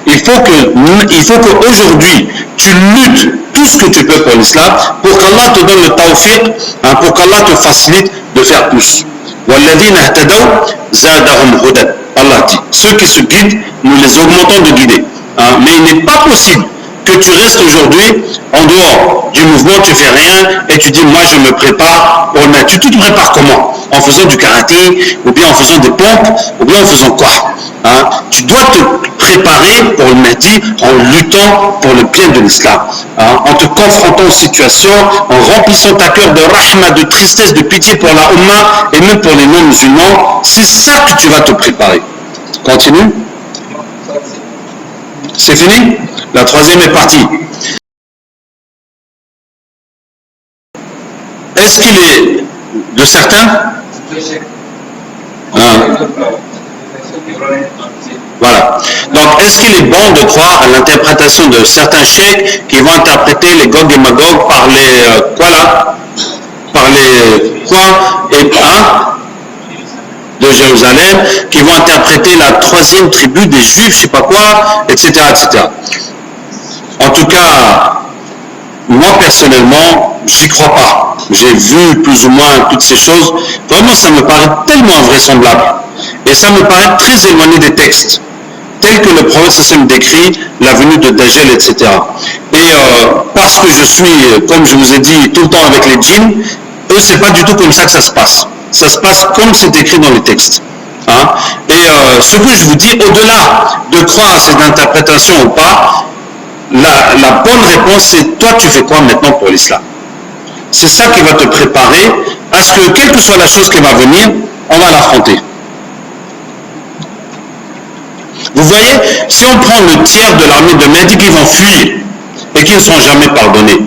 Il faut qu'aujourd'hui, tu luttes tout ce que tu peux pour l'islam, pour qu'Allah te donne le tawfiq, pour qu'Allah te facilite de faire plus. Allah dit, ceux qui se guident, nous les augmentons de guider. Mais il n'est pas possible que tu restes aujourd'hui en dehors du mouvement, tu fais rien et tu dis moi je me prépare pour le Mahdi. Tu te prépares comment? En faisant du karaté, ou bien en faisant des pompes, ou bien en faisant quoi? Tu dois te préparer pour le Mahdi en luttant pour le bien de l'islam, en te confrontant aux situations, en remplissant ta cœur de rahma, de tristesse, de pitié pour la Ummah et même pour les non-musulmans. C'est ça que tu vas te préparer. Continue. C'est fini? La troisième est partie. Est-ce qu'il est de certains? Voilà. Donc, est-ce qu'il est bon de croire à l'interprétation de certains cheikhs qui vont interpréter les Gog et Magog par les quoi, et de Jérusalem, qui vont interpréter la troisième tribu des Juifs, je sais pas quoi, etc., etc. En tout cas, moi personnellement, j'y crois pas. J'ai vu plus ou moins toutes ces choses. Vraiment, ça me paraît tellement invraisemblable. Et ça me paraît très éloigné des textes, tels que le prophète sallam décrit la venue de Dajjal, etc. Et parce que je suis, comme je vous ai dit, tout le temps avec les djinns, eux, c'est pas du tout comme ça que ça se passe. Ça se passe comme c'est écrit dans les textes. Hein? Et ce que je vous dis, au-delà de croire à cette interprétation ou pas, la bonne réponse, c'est toi, tu fais quoi maintenant pour l'islam? C'est ça qui va te préparer à ce que, quelle que soit la chose qui va venir, on va l'affronter. Vous voyez, si on prend le tiers de l'armée de Mehdi qui vont fuir et qui ne seront jamais pardonnés,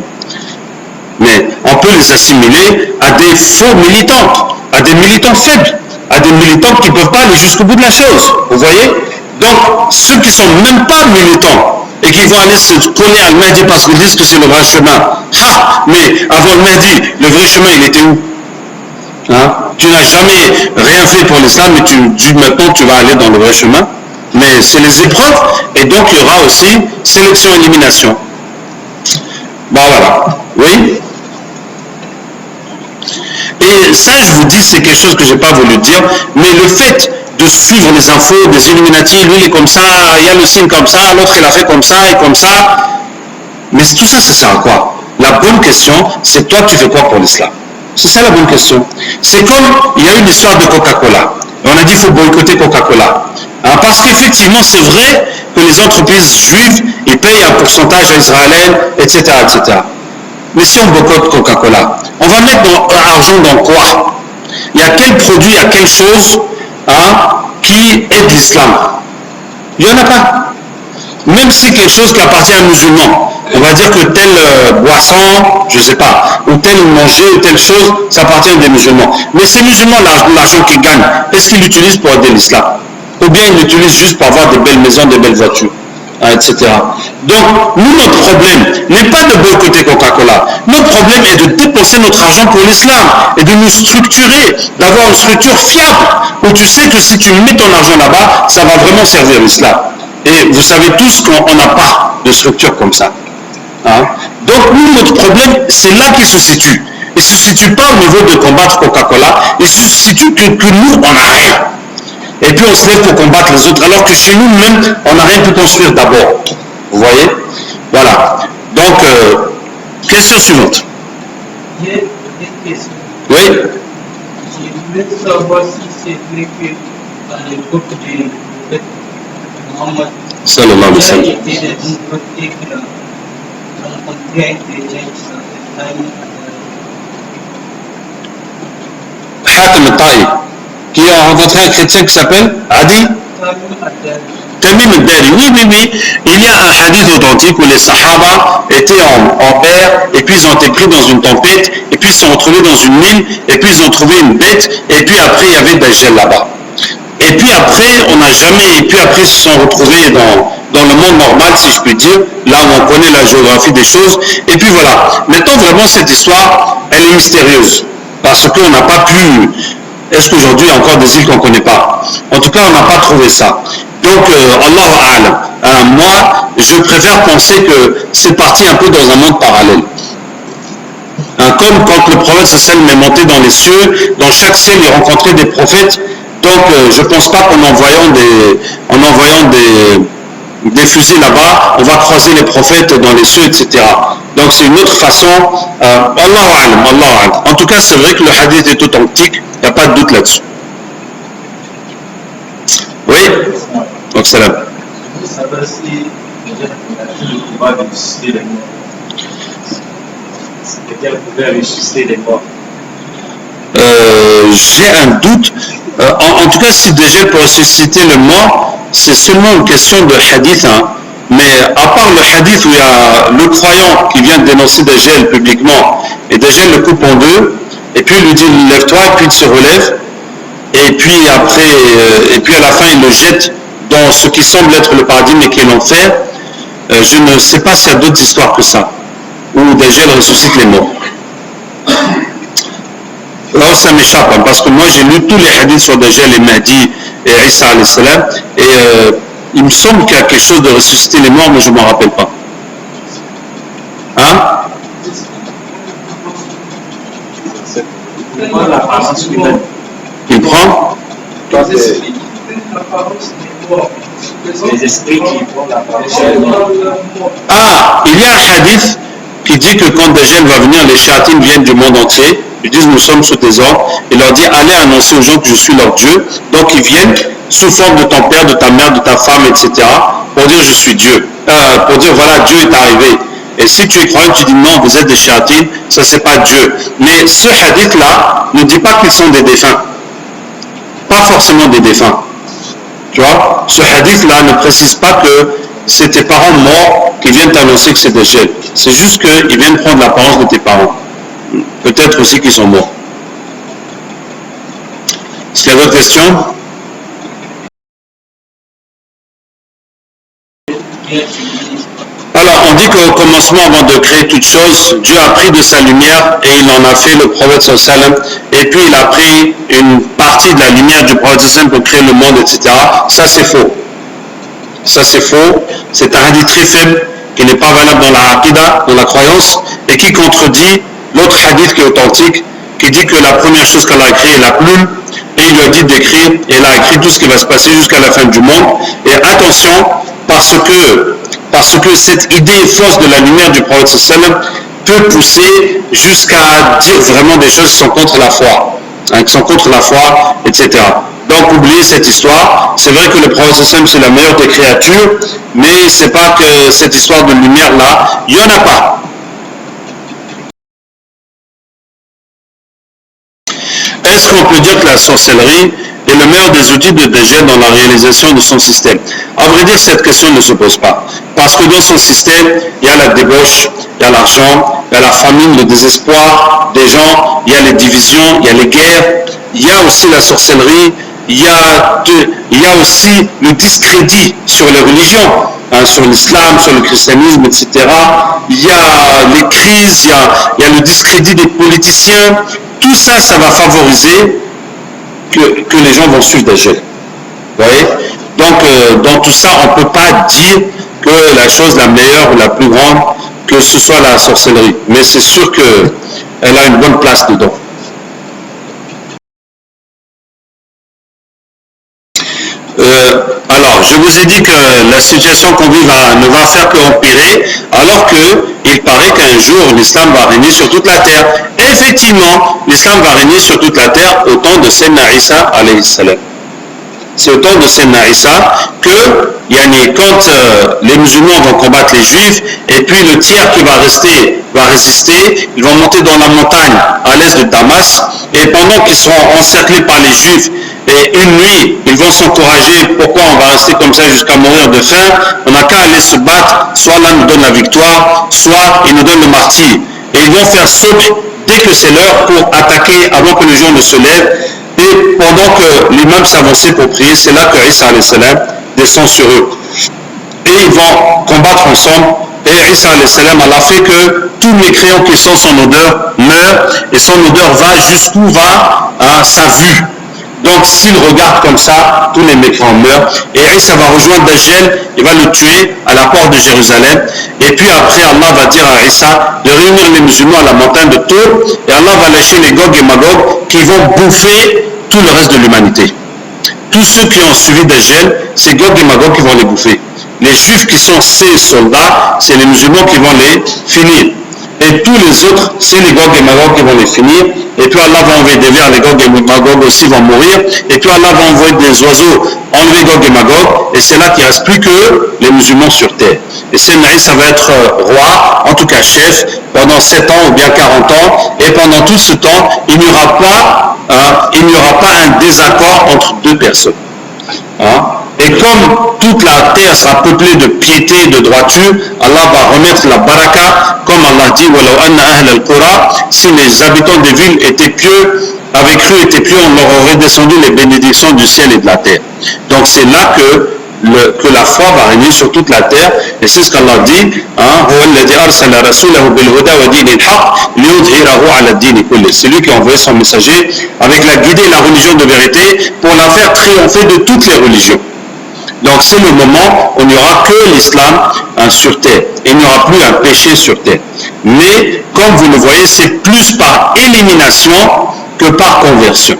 mais on peut les assimiler à des faux militants, à des militants faibles, à des militants qui ne peuvent pas aller jusqu'au bout de la chose. Vous voyez? Donc, ceux qui ne sont même pas militants et qui vont aller se coller à Mehdi parce qu'ils disent que c'est le vrai chemin. Ah, mais avant le Mehdi, le vrai chemin, il était où? Hein? Tu n'as jamais rien fait pour l'islam, mais maintenant tu vas aller dans le vrai chemin. Mais c'est les épreuves, et donc il y aura aussi sélection-élimination. Bon voilà, oui. Et ça, je vous dis, c'est quelque chose que je n'ai pas voulu dire, mais le fait de suivre les infos des Illuminati, lui il est comme ça, il y a le signe comme ça, l'autre il a fait comme ça et comme ça, mais tout ça, ça sert à quoi? La bonne question, c'est toi tu fais quoi pour l'islam? C'est ça la bonne question. C'est comme, il y a eu l'histoire de Coca-Cola. On a dit qu'il faut boycotter Coca-Cola. Hein, parce qu'effectivement, c'est vrai que les entreprises juives, ils payent un pourcentage à Israël, etc., etc. Mais si on boycotte Coca-Cola, on va mettre l'argent dans quoi? Il y a quel produit, il y a quelle chose qui aide l'islam? Il n'y en a pas. Même si quelque chose qui appartient à un musulman, on va dire que telle boisson, je ne sais pas, ou tel manger, ou telle chose, ça appartient à des musulmans. Mais ces musulmans, l'argent qu'ils gagnent, est-ce qu'ils l'utilisent pour aider l'islam? Ou bien ils l'utilisent juste pour avoir de belles maisons, de belles voitures, etc. Donc, nous, notre problème n'est pas de boycotter Coca-Cola. Notre problème est de dépenser notre argent pour l'islam et de nous structurer, d'avoir une structure fiable, où tu sais que si tu mets ton argent là-bas, ça va vraiment servir l'islam. Et vous savez tous qu'on n'a pas de structure comme ça. Hein? Donc nous, notre problème, c'est là qu'il se situe. Il ne se situe pas au niveau de combattre Coca-Cola, il se situe que nous, on n'a rien. Et puis on se lève pour combattre les autres, alors que chez nous-mêmes, on n'a rien pu construire d'abord. Vous voyez? Voilà. Donc, question suivante. J'ai une question. Oui? Je voulais savoir si c'est vrai que dans l'époque du prophète Mohammed, Sallallahu alayhi wa sallam. il y a été dans une côté qu'il a rencontré avec des gens qui sont Hakim al-Ta'i, qui a rencontré un chrétien qui s'appelle Adi Tamim al-Dari. Oui, oui, oui. Il y a un hadith authentique où les Sahaba étaient en mer, et puis ils ont été pris dans une tempête, et puis ils se sont retrouvés dans une île, et puis ils ont trouvé une bête, et puis après il y avait Dajjal là-bas. Et puis après, on n'a jamais, et puis après ils se sont retrouvés dans le monde normal, si je puis dire, là où on connaît la géographie des choses. Et puis voilà. Maintenant, vraiment, cette histoire, elle est mystérieuse. Parce qu'on n'a pas pu. Est-ce qu'aujourd'hui, il y a encore des îles qu'on ne connaît pas? En tout cas, on n'a pas trouvé ça. Donc, Allah A'lam. Moi, je préfère penser que c'est parti un peu dans un monde parallèle. Comme quand le prophète sallam est monté dans les cieux, dans chaque ciel, il rencontrait des prophètes. Donc, je ne pense pas qu'en envoyant des fusils là-bas, on va croiser les prophètes dans les cieux, etc. Donc c'est une autre façon. Allahu a'lam, Allahu a'lam. En tout cas, c'est vrai que le hadith est authentique, il n'y a pas de doute là-dessus. Oui? Donc salam. Je veux savoir si déjà le pouvoir de ressusciter les morts. C'est-à-dire pouvoir ressusciter les morts. J'ai un doute. En tout cas, si déjà pour ressusciter le mort, c'est seulement une question de hadith. Mais à part le hadith où il y a le croyant qui vient dénoncer Dajjal publiquement, et Dajjal le coupe en deux, et puis il lui dit lève-toi, et puis il se relève, et puis après, et puis à la fin il le jette dans ce qui semble être le paradis mais qui est l'enfer. Je ne sais pas s'il y a d'autres histoires que ça, où Dajjal ressuscite les morts. là où ça m'échappe, hein, parce que moi j'ai lu tous les hadiths sur Dajjal et Mahdi et Isa alayhi salam, et il me semble qu'il y a quelque chose de ressusciter les morts, mais je ne m'en rappelle pas. Hein? Il prend les esprits qui font l'apparence. Ah, il y a un hadith qui dit que quand Dajjal va venir, les chatines viennent du monde entier, ils disent nous sommes sous tes ordres, et leur dit allez annoncer aux gens que je suis leur Dieu. Donc ils viennent sous forme de ton père, de ta mère, de ta femme, etc. pour dire je suis Dieu, pour dire voilà Dieu est arrivé. Et si tu es croyant, tu dis non, vous êtes des chatines, ça c'est pas Dieu. Mais ce hadith là ne dit pas qu'ils sont des défunts, pas forcément des défunts. Tu vois, ce hadith-là ne précise pas que c'est tes parents morts qui viennent t'annoncer que c'est Dajjal. C'est juste qu'ils viennent prendre l'apparence de tes parents. Peut-être aussi qu'ils sont morts. Est-ce qu'il y a d'autres questions? Alors, on dit qu'au commencement, avant de créer toute chose, Dieu a pris de sa lumière et il en a fait le prophète sallam. Et puis il a pris une partie de la lumière du prophète sallam pour créer le monde, etc. Ça c'est faux. Ça c'est faux. C'est un hadith très faible qui n'est pas valable dans la aqidah, dans la croyance, et qui contredit l'autre hadith qui est authentique, qui dit que la première chose qu'elle a écrite est la plume, et il lui a dit d'écrire, et elle a écrit tout ce qui va se passer jusqu'à la fin du monde. Et attention, parce que cette idée fausse de la lumière du prophète sallam peut pousser jusqu'à dire vraiment des choses qui sont contre la foi, hein, qui sont contre la foi, etc. Donc oubliez cette histoire. C'est vrai que le prophète sallam c'est la meilleure des créatures, mais c'est pas que cette histoire de lumière là, il n'y en a pas. Est-ce qu'on peut dire que la sorcellerie est le meilleur des outils de Dajjal dans la réalisation de son système? À vrai dire, cette question ne se pose pas. Parce que dans son système, il y a la débauche, il y a l'argent, il y a la famine, le désespoir des gens, il y a les divisions, il y a les guerres, il y a aussi la sorcellerie, il y a aussi le discrédit sur les religions, hein, sur l'islam, sur le christianisme, etc. Il y a les crises, il y a le discrédit des politiciens. Tout ça, ça va favoriser que les gens vont suivre Dajjal. Vous voyez? Donc, dans tout ça, on ne peut pas dire que la chose la meilleure ou la plus grande, que ce soit la sorcellerie. Mais c'est sûr qu'elle a une bonne place dedans. Alors, je vous ai dit que la situation qu'on vit ne va faire qu'empirer, alors qu'il paraît qu'un jour, l'islam va régner sur toute la terre. Effectivement, l'islam va régner sur toute la terre au temps de Sayyidina Isa alayhi salam. C'est au temps de Sayyidina Isa que, quand les musulmans vont combattre les juifs, et puis le tiers qui va rester va résister, ils vont monter dans la montagne à l'est de Damas, et pendant qu'ils seront encerclés par les juifs, et une nuit, ils vont s'encourager, pourquoi on va rester comme ça jusqu'à mourir de faim, on n'a qu'à aller se battre, soit l'un nous donne la victoire, soit il nous donne le martyr. Et ils vont faire souple dès que c'est l'heure pour attaquer avant que les gens ne se lèvent, et pendant que l'imam s'avançait pour prier, c'est là que Isa alayhi salam descend sur eux. Et ils vont combattre ensemble, et Isa alayhi salam a fait que tous les créants qui sont son odeur meurent, et son odeur va jusqu'où va sa vue. Donc s'il regarde comme ça, tous les mécréants meurent, et Isa va rejoindre Dajjal, il va le tuer à la porte de Jérusalem, et puis après Allah va dire à Isa de réunir les musulmans à la montagne de Tour, et Allah va lâcher les Gog et Magog qui vont bouffer tout le reste de l'humanité. Tous ceux qui ont suivi Dajjal, c'est Gog et Magog qui vont les bouffer. Les juifs qui sont ses soldats, c'est les musulmans qui vont les finir. Et tous les autres, c'est les Gog et Magog qui vont les finir. Et puis Allah va envoyer des vers, les Gog et Magog aussi vont mourir. Et puis Allah va envoyer des oiseaux, enlever Gog et Magog. Et c'est là qu'il ne reste plus que les musulmans sur terre. Et Sayyidina Isa va être roi, en tout cas chef, pendant 7 ans ou bien 40 ans. Et pendant tout ce temps, il n'y aura pas un désaccord entre deux personnes. Hein? Et comme toute la terre sera peuplée de piété et de droiture, Allah va remettre la baraka, comme Allah dit, si les habitants des villes étaient pieux, avaient cru, étaient pieux, on leur aurait descendu les bénédictions du ciel et de la terre. Donc c'est là que que la foi va régner sur toute la terre. Et c'est ce qu'Allah dit, c'est lui qui a envoyé son messager avec la guidée et la religion de vérité pour la faire triompher de toutes les religions. Donc c'est le moment où il n'y aura que l'islam sur terre. Et il n'y aura plus un péché sur terre. Mais comme vous le voyez, c'est plus par élimination que par conversion.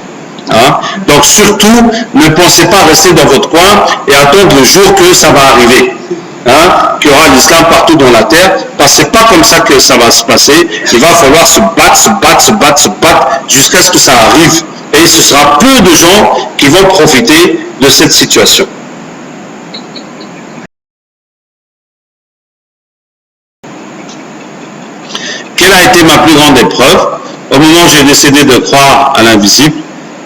Donc surtout, ne pensez pas rester dans votre coin et attendre le jour que ça va arriver. Qu'il y aura l'islam partout dans la terre, parce que c'est pas comme ça que ça va se passer. Il va falloir se battre jusqu'à ce que ça arrive. Et ce sera peu de gens qui vont profiter de cette situation. Quelle a été ma plus grande épreuve au moment où j'ai décidé de croire à l'invisible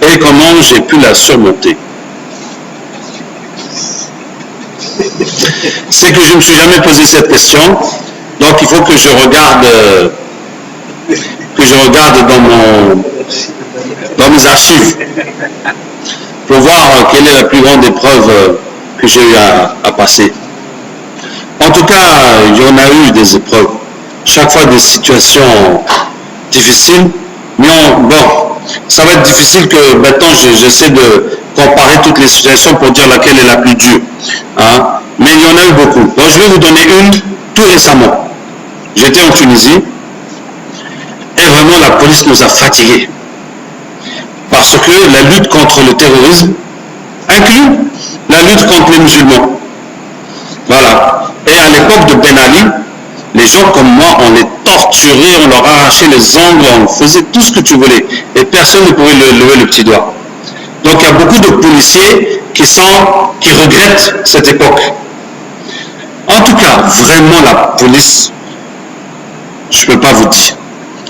et comment j'ai pu la surmonter? C'est que je ne me suis jamais posé cette question, donc il faut que je regarde dans mes archives pour voir quelle est la plus grande épreuve que j'ai eu à passer. En tout cas, il y en a eu des épreuves, chaque fois des situations difficiles, mais bon, ça va être difficile que maintenant j'essaie de comparer toutes les situations pour dire laquelle est la plus dure. Mais il y en a eu beaucoup. Donc je vais vous donner une tout récemment. J'étais en Tunisie et vraiment la police nous a fatigués. Parce que la lutte contre le terrorisme inclut la lutte contre les musulmans. Voilà. Et à l'époque de Ben Ali, les gens comme moi, on les torturait, on leur arrachait les ongles, on faisait tout ce que tu voulais. Et personne ne pouvait lever le petit doigt. Donc il y a beaucoup de policiers qui regrettent cette époque. En tout cas, vraiment la police, je ne peux pas vous dire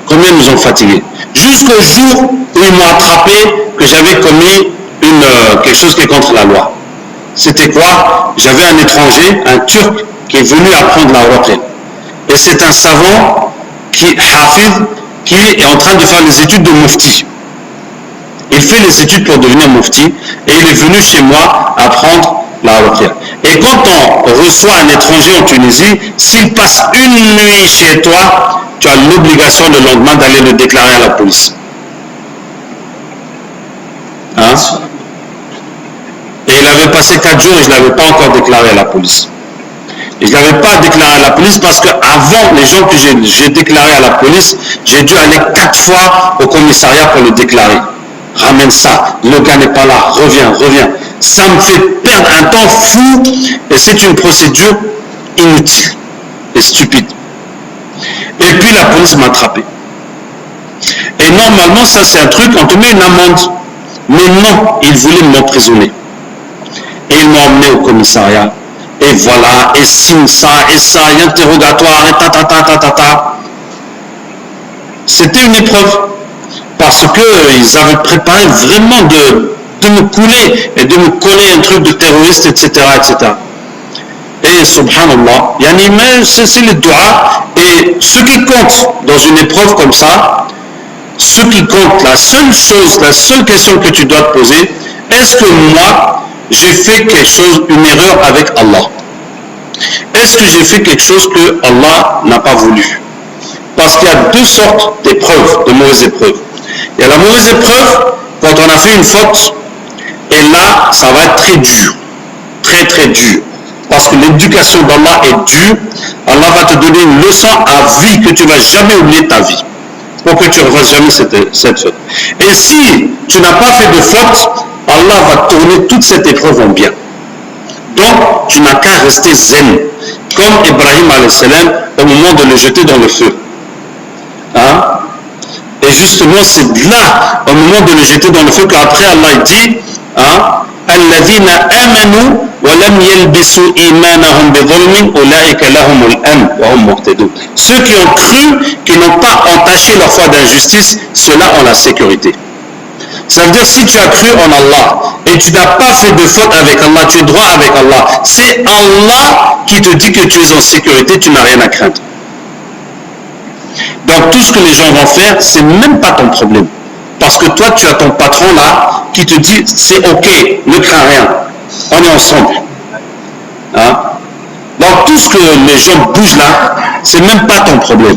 combien ils nous ont fatigués. Jusqu'au jour où ils m'ont attrapé que j'avais commis quelque chose qui est contre la loi. C'était quoi? J'avais un étranger, un Turc, qui est venu apprendre la ruqya. Et c'est un savant qui est en train de faire les études de mufti. Il fait les études pour devenir mufti et il est venu chez moi apprendre la ruqya. Et quand on reçoit un étranger en Tunisie, s'il passe une nuit chez toi, tu as l'obligation le lendemain d'aller le déclarer à la police. Et il avait passé 4 jours et je ne l'avais pas encore déclaré à la police. Et je ne l'avais pas déclaré à la police parce qu'avant les gens que j'ai déclarés à la police, j'ai dû aller 4 fois au commissariat pour le déclarer. Ramène ça, le gars n'est pas là, reviens. Ça me fait perdre un temps fou et c'est une procédure inutile et stupide. Et puis la police m'a attrapé. Et normalement, ça c'est un truc, on te met une amende. Mais non, ils voulaient m'emprisonner. Et ils m'ont emmené au commissariat. Et voilà, et signe ça, et interrogatoire, et ta. C'était une épreuve. Parce qu'ils avaient préparé vraiment de me couler et de me coller un truc de terroriste, etc. Et subhanallah, c'est le dua. Et ce qui compte dans une épreuve comme ça, ce qui compte, la seule question que tu dois te poser, est-ce que moi, j'ai fait quelque chose, une erreur avec Allah? Est-ce que j'ai fait quelque chose que Allah n'a pas voulu? Parce qu'il y a 2 sortes d'épreuves, de mauvaises épreuves. Il y a la mauvaise épreuve quand on a fait une faute, et là, ça va être très dur, très dur. Parce que l'éducation d'Allah est dure, Allah va te donner une leçon à vie que tu ne vas jamais oublier ta vie, pour que tu ne refasses jamais cette faute. Et si tu n'as pas fait de faute, Allah va tourner toute cette épreuve en bien. Donc, tu n'as qu'à rester zen, comme Ibrahim a.s. au moment de le jeter dans le feu. Et justement, c'est là, au moment de le jeter dans le feu, qu'après Allah dit, الذين آمنوا ولم يلبسوا إيمانهم بظلم أولئك لهم الأمن وهم مهتدون. Ceux qui ont cru, qui n'ont pas entaché leur foi d'injustice, ceux-là ont la sécurité. Ça veut dire, si tu as cru en Allah et tu n'as pas fait de faute avec Allah, tu es droit avec Allah, c'est Allah qui te dit que tu es en sécurité, tu n'as rien à craindre. Donc tout ce que les gens vont faire, c'est même pas ton problème. Parce que toi, tu as ton patron là qui te dit, c'est ok, ne crains rien, on est ensemble. Hein? Donc tout ce que les gens bougent là, c'est même pas ton problème.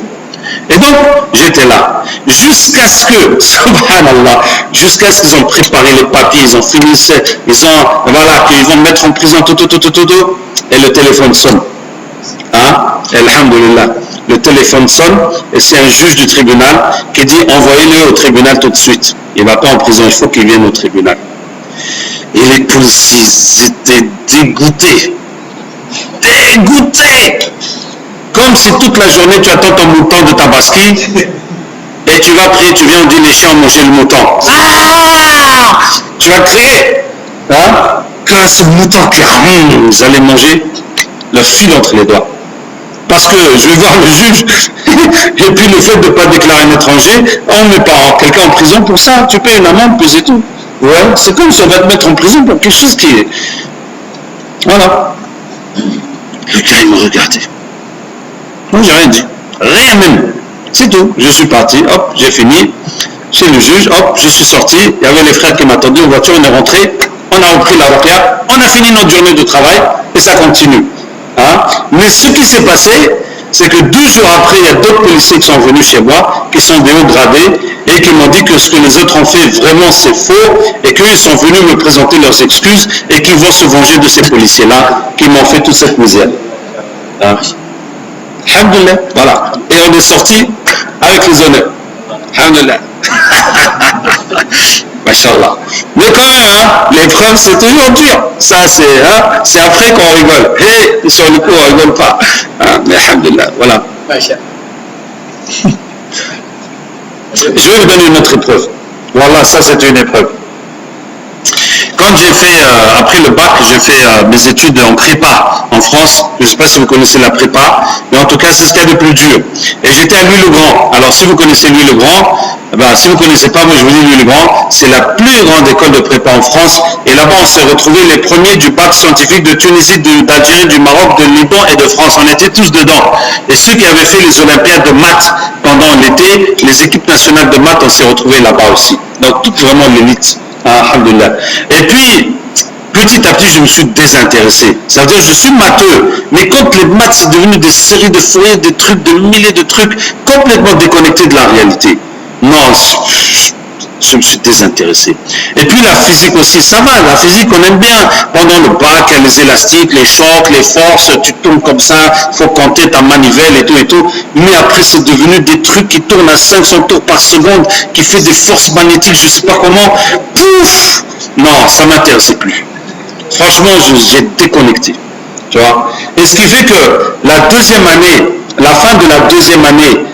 Et donc, j'étais là. Jusqu'à ce que, subhanallah, jusqu'à ce qu'ils ont préparé les papiers, ils ont fini, voilà, qu'ils vont me mettre en prison, et le téléphone sonne. Hein? Alhamdulillah. Le téléphone sonne, et c'est un juge du tribunal qui dit, envoyez-le au tribunal tout de suite. Il ne va pas en prison, il faut qu'il vienne au tribunal. Et les policiers étaient dégoûtés. Dégoûtés! Comme si toute la journée tu attends ton mouton de Tabaski et tu vas prier, tu viens, on dit les chiens ont mangé le mouton. Ah, tu vas crier. Hein? Quand ce mouton qui vous allez manger le fil entre les doigts. Parce que je vais voir le juge et puis le fait de ne pas déclarer un étranger, on ne met pas quelqu'un en prison pour ça, tu payes une amende, puis c'est tout. Ouais, c'est comme si on va te mettre en prison pour quelque chose qui est... Voilà. Le gars il me regardait. Moi, j'ai rien dit. Rien même. C'est tout. Je suis parti, hop, j'ai fini. Chez le juge, hop, je suis sorti. Il y avait les frères qui m'attendaient en voiture, on est rentré. On a repris la roquette. On a fini notre journée de travail et ça continue. Hein? Mais ce qui s'est passé, c'est que 2 jours après, il y a d'autres policiers qui sont venus chez moi, qui sont des hauts gradés et qui m'ont dit que ce que les autres ont fait, vraiment, c'est faux et qu'ils sont venus me présenter leurs excuses et qu'ils vont se venger de ces policiers-là qui m'ont fait toute cette misère. Hein? Alhamdulillah, voilà. Et on est sorti avec les honneurs. Alhamdulillah. Mashallah. Mais quand même, hein, l'épreuve, c'est toujours dur. Ça, c'est après qu'on rigole. Et sur le coup, on rigole pas. Hein, mais alhamdulillah, voilà. Je vais vous donner une autre épreuve. Voilà, ça, c'est une épreuve. Quand j'ai fait, après le bac, j'ai fait mes études en prépa en France. Je ne sais pas si vous connaissez la prépa, mais en tout cas, c'est ce qu'il y a de plus dur. Et j'étais à Louis-le-Grand. Alors, si vous connaissez Louis-le-Grand, ben, si vous ne connaissez pas, moi je vous dis Louis-le-Grand, c'est la plus grande école de prépa en France. Et là-bas, on s'est retrouvés les premiers du bac scientifique de Tunisie, d'Algérie, du Maroc, de Liban et de France. On était tous dedans. Et ceux qui avaient fait les Olympiades de maths pendant l'été, les équipes nationales de maths, on s'est retrouvés là-bas aussi. Donc, toute vraiment l'élite. Alhamdulillah. Et puis, petit à petit, je me suis désintéressé. Ça veut dire que je suis matheux, mais quand les maths, c'est devenu des séries de feuilles, des trucs, des milliers de trucs, complètement déconnectés de la réalité. Non, je me suis désintéressé. Et puis la physique aussi, ça va, la physique on aime bien. Pendant le bac, les élastiques, les chocs, les forces, tu tournes comme ça, il faut compter ta manivelle et tout et tout. Mais après c'est devenu des trucs qui tournent à 500 tours par seconde, qui fait des forces magnétiques, je ne sais pas comment. Pouf! Non, ça ne m'intéressait plus. Franchement, j'ai déconnecté. Tu vois? Et ce qui fait que la deuxième année, la fin de la deuxième année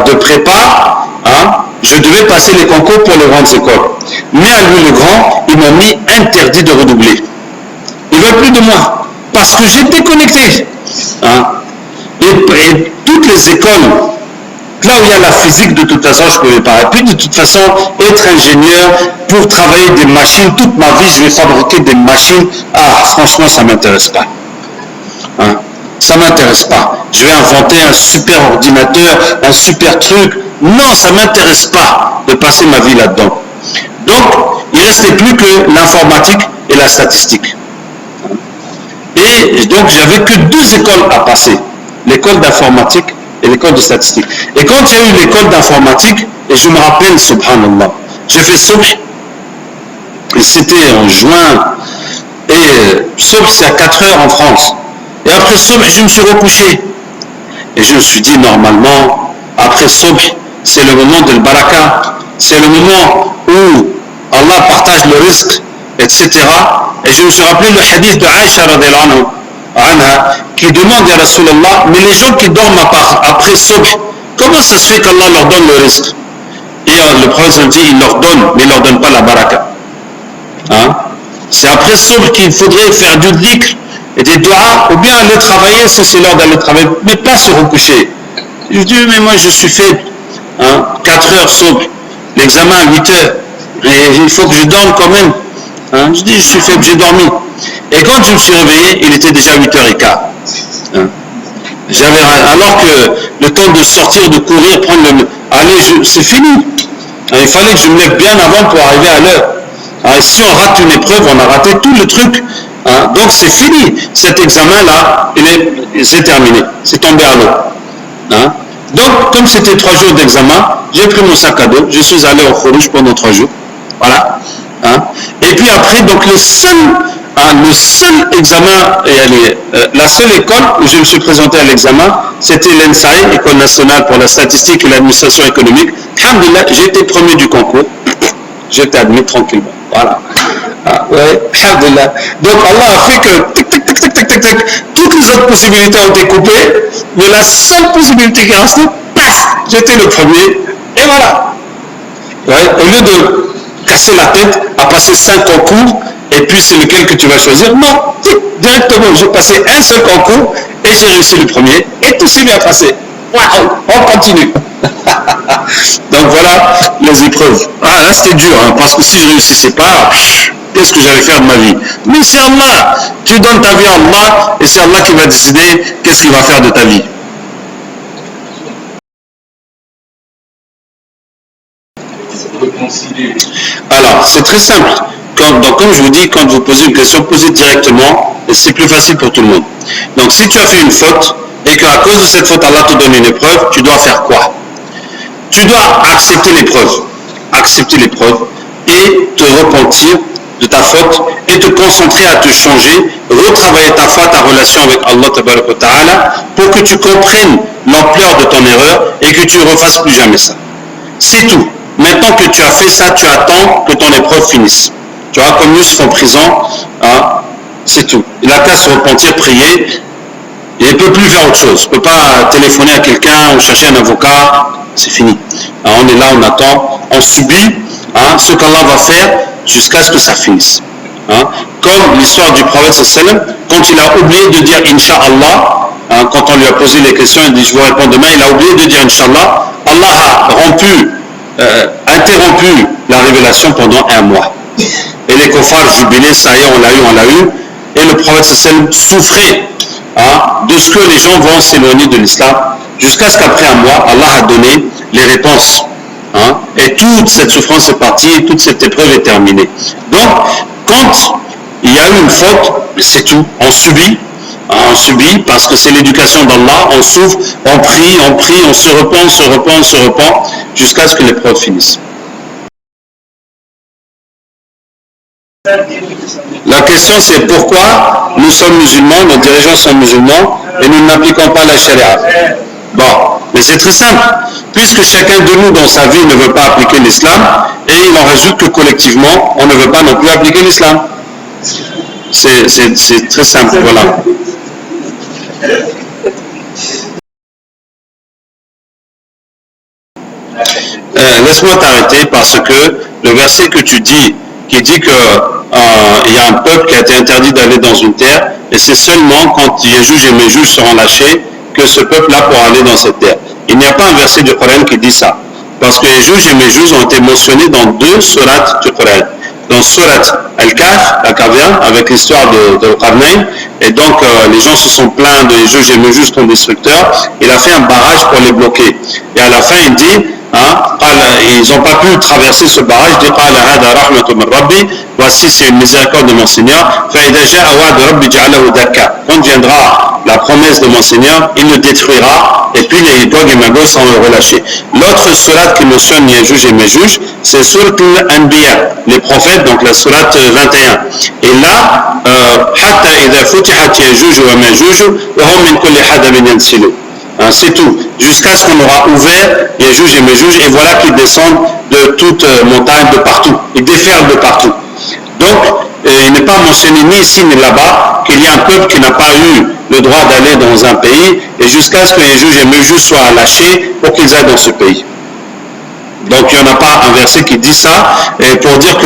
de prépa, hein, je devais passer les concours pour les grandes écoles. Mais à Louis-le-Grand, ils m'ont mis interdit de redoubler. Ils ne veulent plus de moi. Parce que j'ai déconnecté. Hein. Et toutes les écoles, là où il y a la physique, de toute façon, je ne pouvais pas. Et puis, de toute façon, être ingénieur pour travailler des machines, toute ma vie, je vais fabriquer des machines. Ah, franchement, ça ne m'intéresse pas. Hein. Ça ne m'intéresse pas. Je vais inventer un super ordinateur, un super truc. Non, ça ne m'intéresse pas de passer ma vie là-dedans. Donc, il ne restait plus que l'informatique et la statistique. Et donc, j'avais que 2 écoles à passer. L'école d'informatique et l'école de statistique. Et quand il y a eu l'école d'informatique, et je me rappelle, subhanallah, j'ai fait Subh, et c'était en juin, et Subh c'est à 4 heures en France. Et après Subh, je me suis recouché. Et je me suis dit, normalement, après Subh, c'est le moment de baraka, c'est le moment où Allah partage le risque, etc. Et je me suis rappelé le hadith de Aïcha radhiyallahu anha, qui demande à Rasulallah, mais les gens qui dorment après Subh, comment ça se fait qu'Allah leur donne le risque? Et le prophète dit, il leur donne, mais il ne leur donne pas la baraka. Hein? C'est après Subh qu'il faudrait faire du dhikr et des doigts, ou bien aller travailler, ça c'est l'heure d'aller travailler, mais pas se recoucher. Je dis, mais moi je suis faible. Hein? 4 heures Subh, l'examen à 8 heures, et il faut que je dorme quand même. Hein? Je dis, je suis faible, j'ai dormi. Et quand je me suis réveillé, il était déjà 8h15. Hein? Alors que le temps de sortir, de courir, prendre c'est fini. Hein? Il fallait que je me lève bien avant pour arriver à l'heure. Si on rate une épreuve, on a raté tout le truc. Hein? Donc c'est fini. Cet examen-là, c'est terminé. C'est tombé à l'eau. Hein? Donc, comme c'était 3 jours d'examen, j'ai pris mon sac à dos, je suis allé au Khourouj pendant 3 jours. Voilà. Hein? Et puis après, donc le seul examen, la seule école où je me suis présenté à l'examen, c'était l'ENSAI, École nationale pour la statistique et l'administration économique. Alhamdulillah, j'ai été premier du concours. J'ai été admis tranquillement. Voilà. Ah, ouais, alhamdulillah. Donc Allah a fait que toutes les autres possibilités ont été coupées, mais la seule possibilité qui restait, paf, j'étais le premier, et voilà. Ouais, au lieu de casser la tête à passer 5 concours, et puis c'est lequel que tu vas choisir, non, directement, j'ai passé un seul concours, et j'ai réussi le premier, et tout s'est bien passé. Waouh, on continue. Donc voilà les épreuves. Ah là c'était dur, hein, parce que si je ne réussissais pas, qu'est-ce que j'allais faire de ma vie? Mais c'est Allah, tu donnes ta vie à Allah, et c'est Allah qui va décider qu'est-ce qu'il va faire de ta vie. Alors, c'est très simple. Donc, comme je vous dis, quand vous posez une question, posez directement, et c'est plus facile pour tout le monde. Donc, si tu as fait une faute, et qu'à cause de cette faute, Allah te donne une épreuve, tu dois faire quoi? Tu dois accepter l'épreuve, et te repentir de ta faute, et te concentrer à te changer, retravailler ta foi, ta relation avec Allah Ta'ala, pour que tu comprennes l'ampleur de ton erreur, et que tu ne refasses plus jamais ça. C'est tout. Maintenant que tu as fait ça, tu attends que ton épreuve finisse. Tu vois, comme Yusuf en prison, hein, c'est tout. Il a qu'à se repentir, prier, et il ne peut plus faire autre chose. Il ne peut pas téléphoner à quelqu'un ou chercher un avocat, c'est fini. Alors, on est là, on attend, on subit hein, ce qu'Allah va faire jusqu'à ce que ça finisse. Hein. Comme l'histoire du prophète sallam, quand il a oublié de dire Inch'Allah, hein, quand on lui a posé les questions, il dit je vous réponds demain, il a oublié de dire Inch'Allah, Allah a interrompu la révélation pendant 1 mois. Et les kuffars jubilaient, ça y est, on l'a eu. Et le prophète sallam souffrait hein, de ce que les gens vont s'éloigner de l'islam, jusqu'à ce qu'après 1 mois, Allah a donné les réponses. Hein, et toute cette souffrance est partie, toute cette épreuve est terminée. Donc, quand il y a eu une faute, c'est tout, on subit parce que c'est l'éducation d'Allah, on souffre, on prie, on se repent, jusqu'à ce que l'épreuve finisse. La question c'est pourquoi nous sommes musulmans, nos dirigeants sont musulmans et nous n'appliquons pas la charia. Bon, mais c'est très simple. Puisque chacun de nous dans sa vie ne veut pas appliquer l'islam, et il en résulte que collectivement, on ne veut pas non plus appliquer l'islam. C'est très simple, voilà. Laisse-moi t'arrêter parce que le verset que tu dis, qui dit que il y a un peuple qui a été interdit d'aller dans une terre, et c'est seulement quand Yéjouj et Méjouj seront lâchés que ce peuple-là pourra aller dans cette terre. Il n'y a pas un verset du Coran qui dit ça. Parce que Yéjouj et Méjouj ont été mentionnés dans 2 sourates du Coran. Dans Surat Al-Kahf, la caverne, avec l'histoire de Qarnayn, et donc les gens se sont plaints de Yéjouj et Méjouj comme destructeurs, il a fait un barrage pour les bloquer. Et à la fin, il dit, ils n'ont pas pu traverser ce barrage, il dit, voici c'est une miséricorde de mon Seigneur, quand viendra la promesse de mon Seigneur, il le détruira, et puis les Gog et Magog sont relâchés. L'autre sourate qui mentionne Yéjouj et Méjouj, c'est Surat Al-Anbiya, les prophètes, donc la sourate 21. Et là, c'est tout. Jusqu'à ce qu'on aura ouvert Yéjouj et Méjouj, et voilà qu'ils descendent de toute montagne, de partout. Ils déferlent de partout. Donc, il n'est pas mentionné ni ici ni là-bas qu'il y a un peuple qui n'a pas eu le droit d'aller dans un pays, et jusqu'à ce que Yéjouj et Méjouj soient lâchés pour qu'ils aillent dans ce pays. Donc il n'y en a pas un verset qui dit ça, et pour dire que,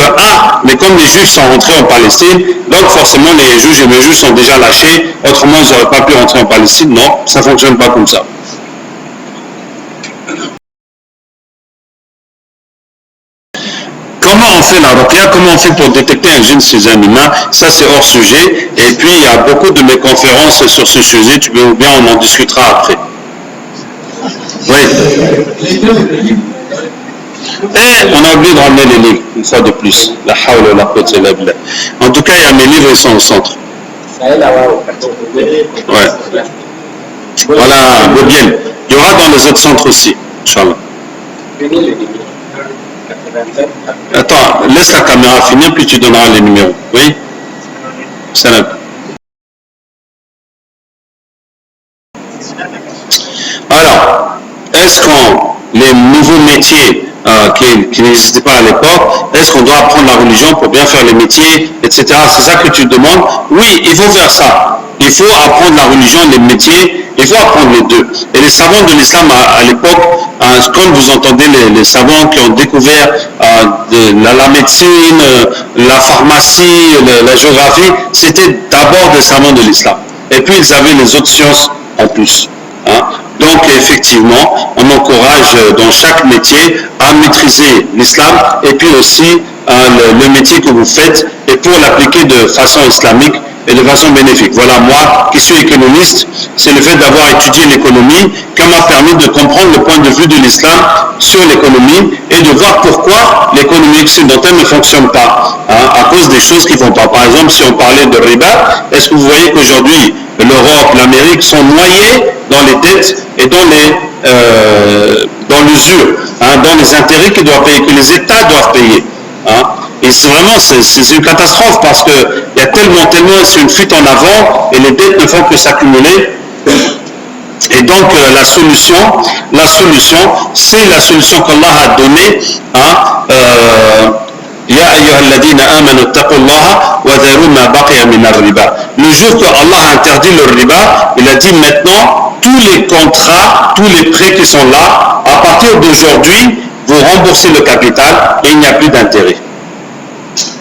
mais comme les Juifs sont rentrés en Palestine, donc forcément les Yéjouj et Méjouj sont déjà lâchés, autrement ils n'auraient pas pu rentrer en Palestine. Non, ça ne fonctionne pas comme ça. Comment on fait la ruqya, comment on fait pour détecter un djinn chez un humain, ça c'est hors sujet, et puis il y a beaucoup de mes conférences sur ce sujet, ou bien on en discutera après. Oui. Et on a oublié de ramener les livres, une fois de plus. La hawla wa la quwwata illa billah. En tout cas, il y a mes livres, ils sont au centre. Ouais. Voilà, le bien. Il y aura dans les autres centres aussi, Inch'Allah. Attends, laisse la caméra finir, puis tu donneras les numéros. Oui? Salam. Alors, est-ce qu'on, les nouveaux métiers qui n'existaient pas à l'époque, est-ce qu'on doit apprendre la religion pour bien faire les métiers, etc. C'est ça que tu demandes? Oui, il faut faire ça. Il faut apprendre la religion, les métiers, il faut apprendre les deux. Et les savants de l'islam à l'époque, comme vous entendez les savants qui ont découvert la médecine, la pharmacie, la géographie, c'était d'abord des savants de l'islam. Et puis ils avaient les autres sciences en plus. Hein. Donc effectivement, on encourage dans chaque métier à maîtriser l'islam et puis aussi le métier que vous faites et pour l'appliquer de façon islamique et de façon bénéfique. Voilà, moi qui suis économiste, c'est le fait d'avoir étudié l'économie qui m'a permis de comprendre le point de vue de l'islam sur l'économie et de voir pourquoi l'économie occidentale ne fonctionne pas, hein, à cause des choses qui ne vont pas. Par exemple, si on parlait de riba, est-ce que vous voyez qu'aujourd'hui l'Europe, l'Amérique sont noyés dans les dettes et dans l'usure, hein, dans les intérêts qu'ils doivent payer, que les États doivent payer. Hein. Et c'est vraiment c'est une catastrophe parce que il y a tellement, c'est une fuite en avant et les dettes ne font que s'accumuler. Et donc la solution, c'est la solution qu'Allah a donnée. Hein, Ya ayyuhalladhina amanu taqullaha wa dharu ma baqiya min ar-riba. Le jour que Allah a interdit le riba, il a dit maintenant tous les contrats, tous les prêts qui sont là, à partir d'aujourd'hui, vous remboursez le capital et il n'y a plus d'intérêt.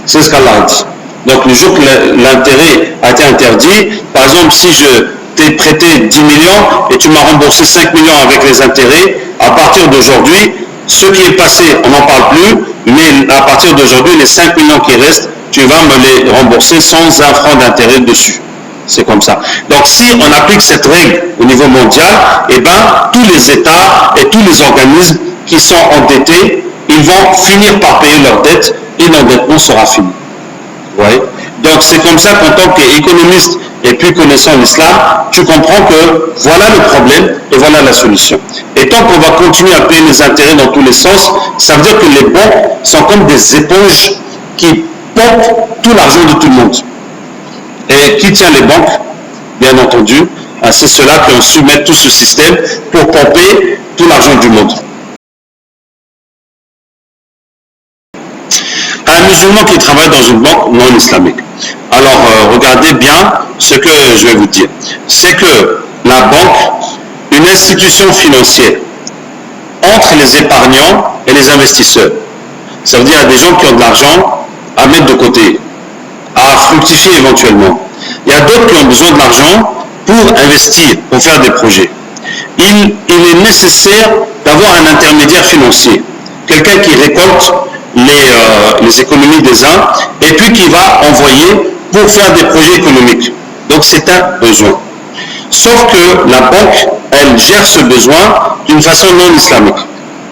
C'est ce qu'Allah a dit. Donc le jour que l'intérêt a été interdit, par exemple si je t'ai prêté 10 millions et tu m'as remboursé 5 millions avec les intérêts, à partir d'aujourd'hui, ce qui est passé, on n'en parle plus, mais à partir d'aujourd'hui, les 5 millions qui restent, tu vas me les rembourser sans un franc d'intérêt dessus. C'est comme ça. Donc si on applique cette règle au niveau mondial, eh ben, tous les États et tous les organismes qui sont endettés, ils vont finir par payer leurs dettes et l'endettement sera fini. Vous voyez? Donc c'est comme ça qu'en tant qu'économiste et puis connaissant l'islam, tu comprends que voilà le problème et voilà la solution. Et tant qu'on va continuer à payer les intérêts dans tous les sens, ça veut dire que les banques sont comme des éponges qui pompent tout l'argent de tout le monde. Et qui tient les banques? Bien entendu, c'est ceux-là qui ont su mettre tout ce système pour pomper tout l'argent du monde. Un musulman qui travaille dans une banque non islamique. Alors, regardez bien ce que je vais vous dire. C'est que la banque, une institution financière entre les épargnants et les investisseurs. Ça veut dire qu'il y a des gens qui ont de l'argent à mettre de côté, à fructifier éventuellement. Il y a d'autres qui ont besoin de l'argent pour investir, pour faire des projets. Il est nécessaire d'avoir un intermédiaire financier, quelqu'un qui récolte les économies des uns et puis qui va envoyer pour faire des projets économiques. Donc c'est un besoin. Sauf que la banque, elle gère ce besoin d'une façon non islamique.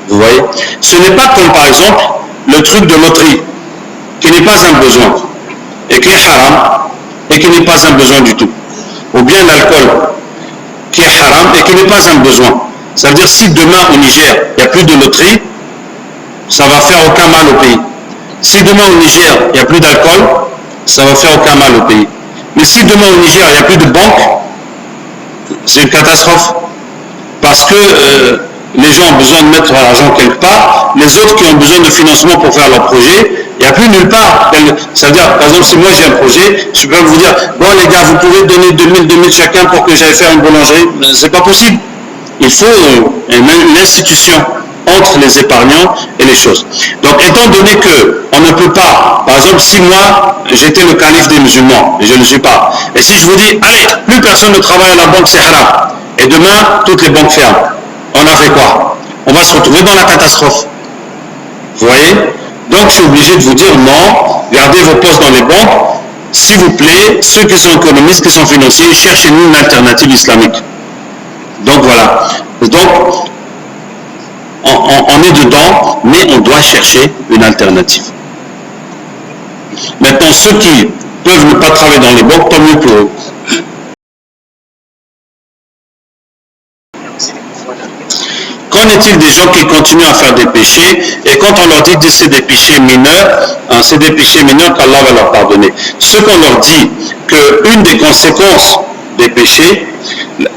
Vous voyez? Ce n'est pas comme par exemple le truc de loterie, qui n'est pas un besoin, et qui est haram, et qui n'est pas un besoin du tout. Ou bien l'alcool, qui est haram, et qui n'est pas un besoin. Ça veut dire si demain au Niger, il n'y a plus de loterie, ça ne va faire aucun mal au pays. Si demain au Niger, il n'y a plus d'alcool, ça ne va faire aucun mal au pays. Mais si demain au Niger, il n'y a plus de banque, c'est une catastrophe. Parce que les gens ont besoin de mettre l'argent quelque part, les autres qui ont besoin de financement pour faire leur projet, il n'y a plus nulle part. Ça veut dire, par exemple, si moi j'ai un projet, je peux vous dire, bon les gars, vous pouvez donner 2000 chacun pour que j'aille faire une boulangerie. C'est pas possible. Il faut une institution entre les épargnants et les choses. Donc, étant donné qu'on ne peut pas, par exemple, si moi, j'étais le calife des musulmans, et je ne le suis pas, et si je vous dis, allez, plus personne ne travaille à la banque, c'est haram, et demain, toutes les banques ferment, on a fait quoi? On va se retrouver dans la catastrophe. Vous voyez? Donc, je suis obligé de vous dire, non, gardez vos postes dans les banques, s'il vous plaît, ceux qui sont économistes, qui sont financiers, cherchez-nous une alternative islamique. Donc, voilà. Donc, on est dedans, mais on doit chercher une alternative. Maintenant, ceux qui peuvent ne pas travailler dans les banques, tant mieux pour eux. Qu'en est-il des gens qui continuent à faire des péchés et quand on leur dit que c'est des péchés mineurs, hein, c'est des péchés mineurs qu'Allah va leur pardonner. Ceux qu'on leur dit qu'une des conséquences des péchés,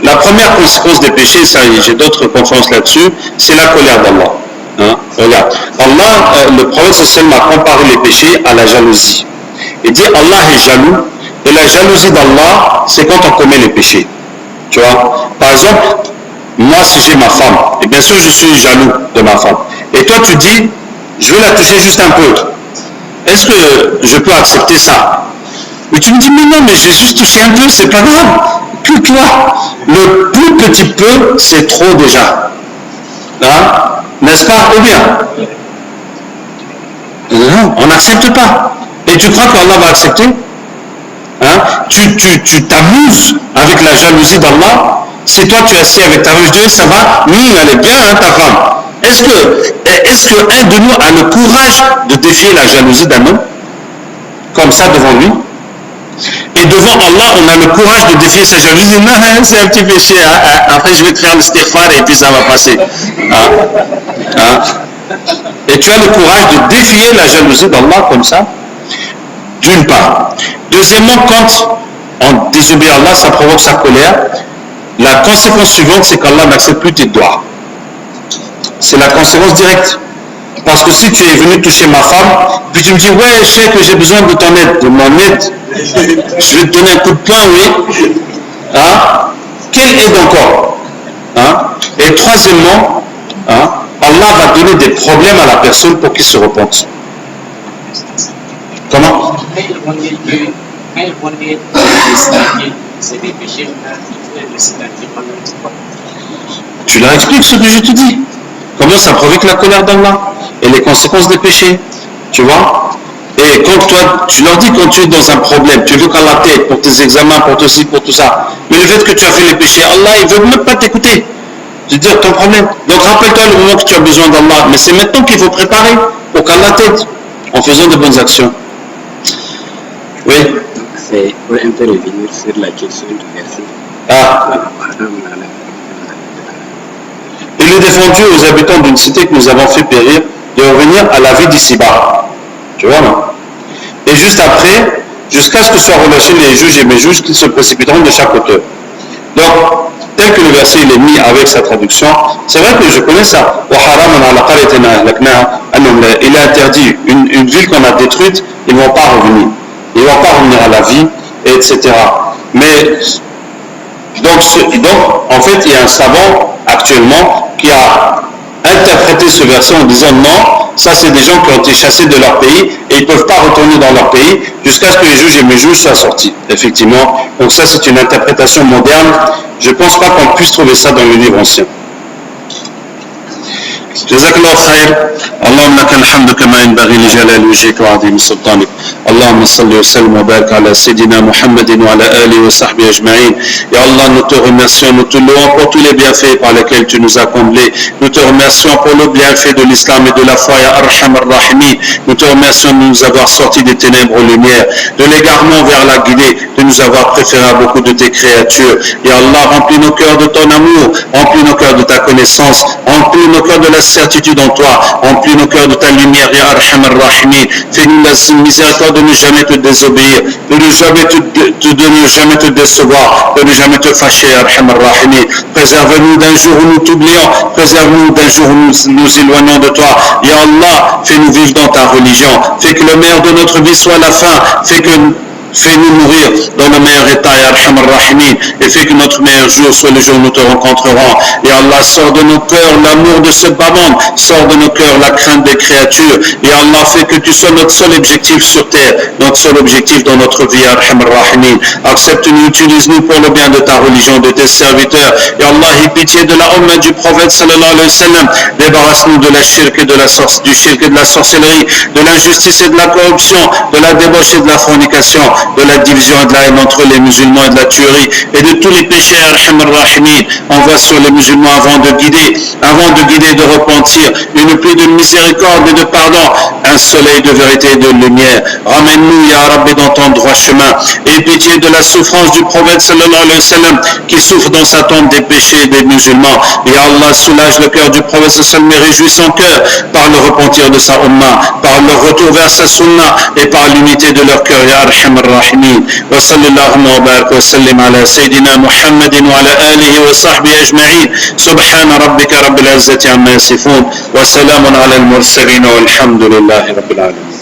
la première conséquence des péchés, ça, j'ai d'autres conférences là-dessus, c'est la colère d'Allah. Hein, regarde, Allah, le prophète sallallahu a comparé les péchés à la jalousie. Il dit Allah est jaloux et la jalousie d'Allah, c'est quand on commet les péchés. Tu vois, par exemple, moi si j'ai ma femme, et bien sûr je suis jaloux de ma femme, et toi tu dis, je vais la toucher juste un peu, est-ce que je peux accepter ça? Mais tu me dis, mais non, mais je vais juste toucher un peu, c'est pas grave, que toi, le plus petit peu, c'est trop déjà. Hein? N'est-ce pas? Ou bien? Non, on n'accepte pas. Et tu crois qu'Allah va accepter? Hein? Tu t'amuses avec la jalousie d'Allah. Si toi tu es assis avec ta femme, je dis ça va, oui, elle est bien, hein, ta femme. Est-ce que un de nous a le courage de défier la jalousie d'un homme comme ça devant lui? Et devant Allah, on a le courage de défier sa jalousie. Non, c'est un petit péché. Hein? Après, je vais te faire l'istighfar et puis ça va passer. Hein? Hein? Et tu as le courage de défier la jalousie d'Allah comme ça, d'une part. Deuxièmement, quand on désobéit à Allah, ça provoque sa colère. La conséquence suivante, c'est qu'Allah n'accepte plus tes doigts. C'est la conséquence directe. Parce que si tu es venu toucher ma femme, puis tu me dis, ouais, je sais que j'ai besoin de ton aide, de mon aide, je vais te donner un coup de poing, oui. Hein? Quelle aide encore? Hein? Et troisièmement, hein, Allah va donner des problèmes à la personne pour qu'il se repente. Comment? Tu leur expliques ce que je te dis. Comment ça provoque la colère d'Allah et les conséquences des péchés. Tu vois? Et quand toi, tu leur dis quand tu es dans un problème, tu veux qu'Allah t'aide pour tes examens, pour tout ci, pour tout ça. Mais le fait que tu as fait les péchés, Allah, il ne veut même pas t'écouter. Je veux dire, ton problème. Donc rappelle-toi le moment que tu as besoin d'Allah. Mais c'est maintenant qu'il faut préparer pour qu'Allah t'aide en faisant de bonnes actions. Oui? C'est pour intervenir sur la question du verset. Ah. Il est défendu aux habitants d'une cité que nous avons fait périr de revenir à la vie d'ici-bas. Tu vois, non? Et juste après, jusqu'à ce que soient relâchés les juges et méjuges qui se précipiteront de chaque auteur. Donc, tel que le verset il est mis avec sa traduction, c'est vrai que je connais ça. Il est interdit, une ville qu'on a détruite, ils ne vont pas revenir. Ils ne vont pas revenir à la vie, etc. Mais, donc, en fait, il y a un savant actuellement qui a interprété ce verset en disant non, ça c'est des gens qui ont été chassés de leur pays et ils ne peuvent pas retourner dans leur pays jusqu'à ce que les juges et méjuges soient sortis. Effectivement, donc ça c'est une interprétation moderne. Je ne pense pas qu'on puisse trouver ça dans le livre ancien. جزاك الله خير اللهم لك الحمد كما ينبغي لجلال وجهك وعظيم سلطانك اللهم صل وسلم وبارك على سيدنا محمد وعلى آله وصحبه أجمعين Ya Allah, nous te remercions, nous te louons pour tous les bienfaits par lesquels tu nous as comblés. Nous te remercions pour le bienfait de l'islam et de la foi, Ya Arham Ar-Rahimi. Nous te remercions de nous avoir sortis des ténèbres aux lumières, de l'égarement vers la guidée, de nous avoir préféré à beaucoup de tes créatures. Ya Allah, remplis nos cœurs de ton amour, remplis nos cœurs de ta connaissance, remplis nos cœurs de la certitude en toi, remplis nos cœurs de ta lumière, Ya Arham Ar-Rahimi. Fais-nous la miséricorde de ne jamais te désobéir, de ne jamais te décevoir, de ne jamais te fâcher, Ya Arham Ar-Rahimi. Préserve-nous d'un jour où nous t'oublions, préserve-nous d'un jour où nous nous éloignons de toi. Ya Allah, fais-nous vivre dans ta religion, fais que le meilleur de notre vie soit la fin, fais-nous mourir dans le meilleur état, Ya Arham Ar-Rahimin, et fais que notre meilleur jour soit le jour où nous te rencontrerons. Ya Allah, sors de nos cœurs l'amour de ce bas monde, sors de nos cœurs la crainte des créatures. Ya Allah, fais que tu sois notre seul objectif sur terre, notre seul objectif dans notre vie, Ya Arham Ar-Rahimin. Accepte-nous, utilise-nous pour le bien de ta religion, de tes serviteurs. Ya Allah, aie pitié de la umma du prophète sallallahu alayhi wa sallam. Débarrasse-nous de la shirk et du shirk et de la sorcellerie, de l'injustice et de la corruption, de la débauche et de la fornication. de la division et de la haine entre les musulmans et de la tuerie et de tous les péchés. Arhamar Rahimin, envoie sur les musulmans avant de guider et de repentir, une pluie de miséricorde et de pardon, un soleil de vérité et de lumière. Ramène-nous, Ya Rabbi, dans ton droit chemin. Et pitié de la souffrance du prophète sallallahu alayhi wa sallam, qui souffre dans sa tombe des péchés des musulmans. Ya Allah, soulage le cœur du prophète sallallahu alayhi wa sallam et réjouis son cœur par le repentir de sa umma, par leur retour vers sa sunna et par l'unité de leur cœur. Ya Arhamar Rahimin. Wa sallallahu wa barak wa sallim ala Sayyidina Muhammadin wa ala alihi wa sahbihi ajma'in. Subhana rabbika rabbil izzati amma yasifun. Wa salamun ala al-mursalin walhamdulillahi rabbil alamin.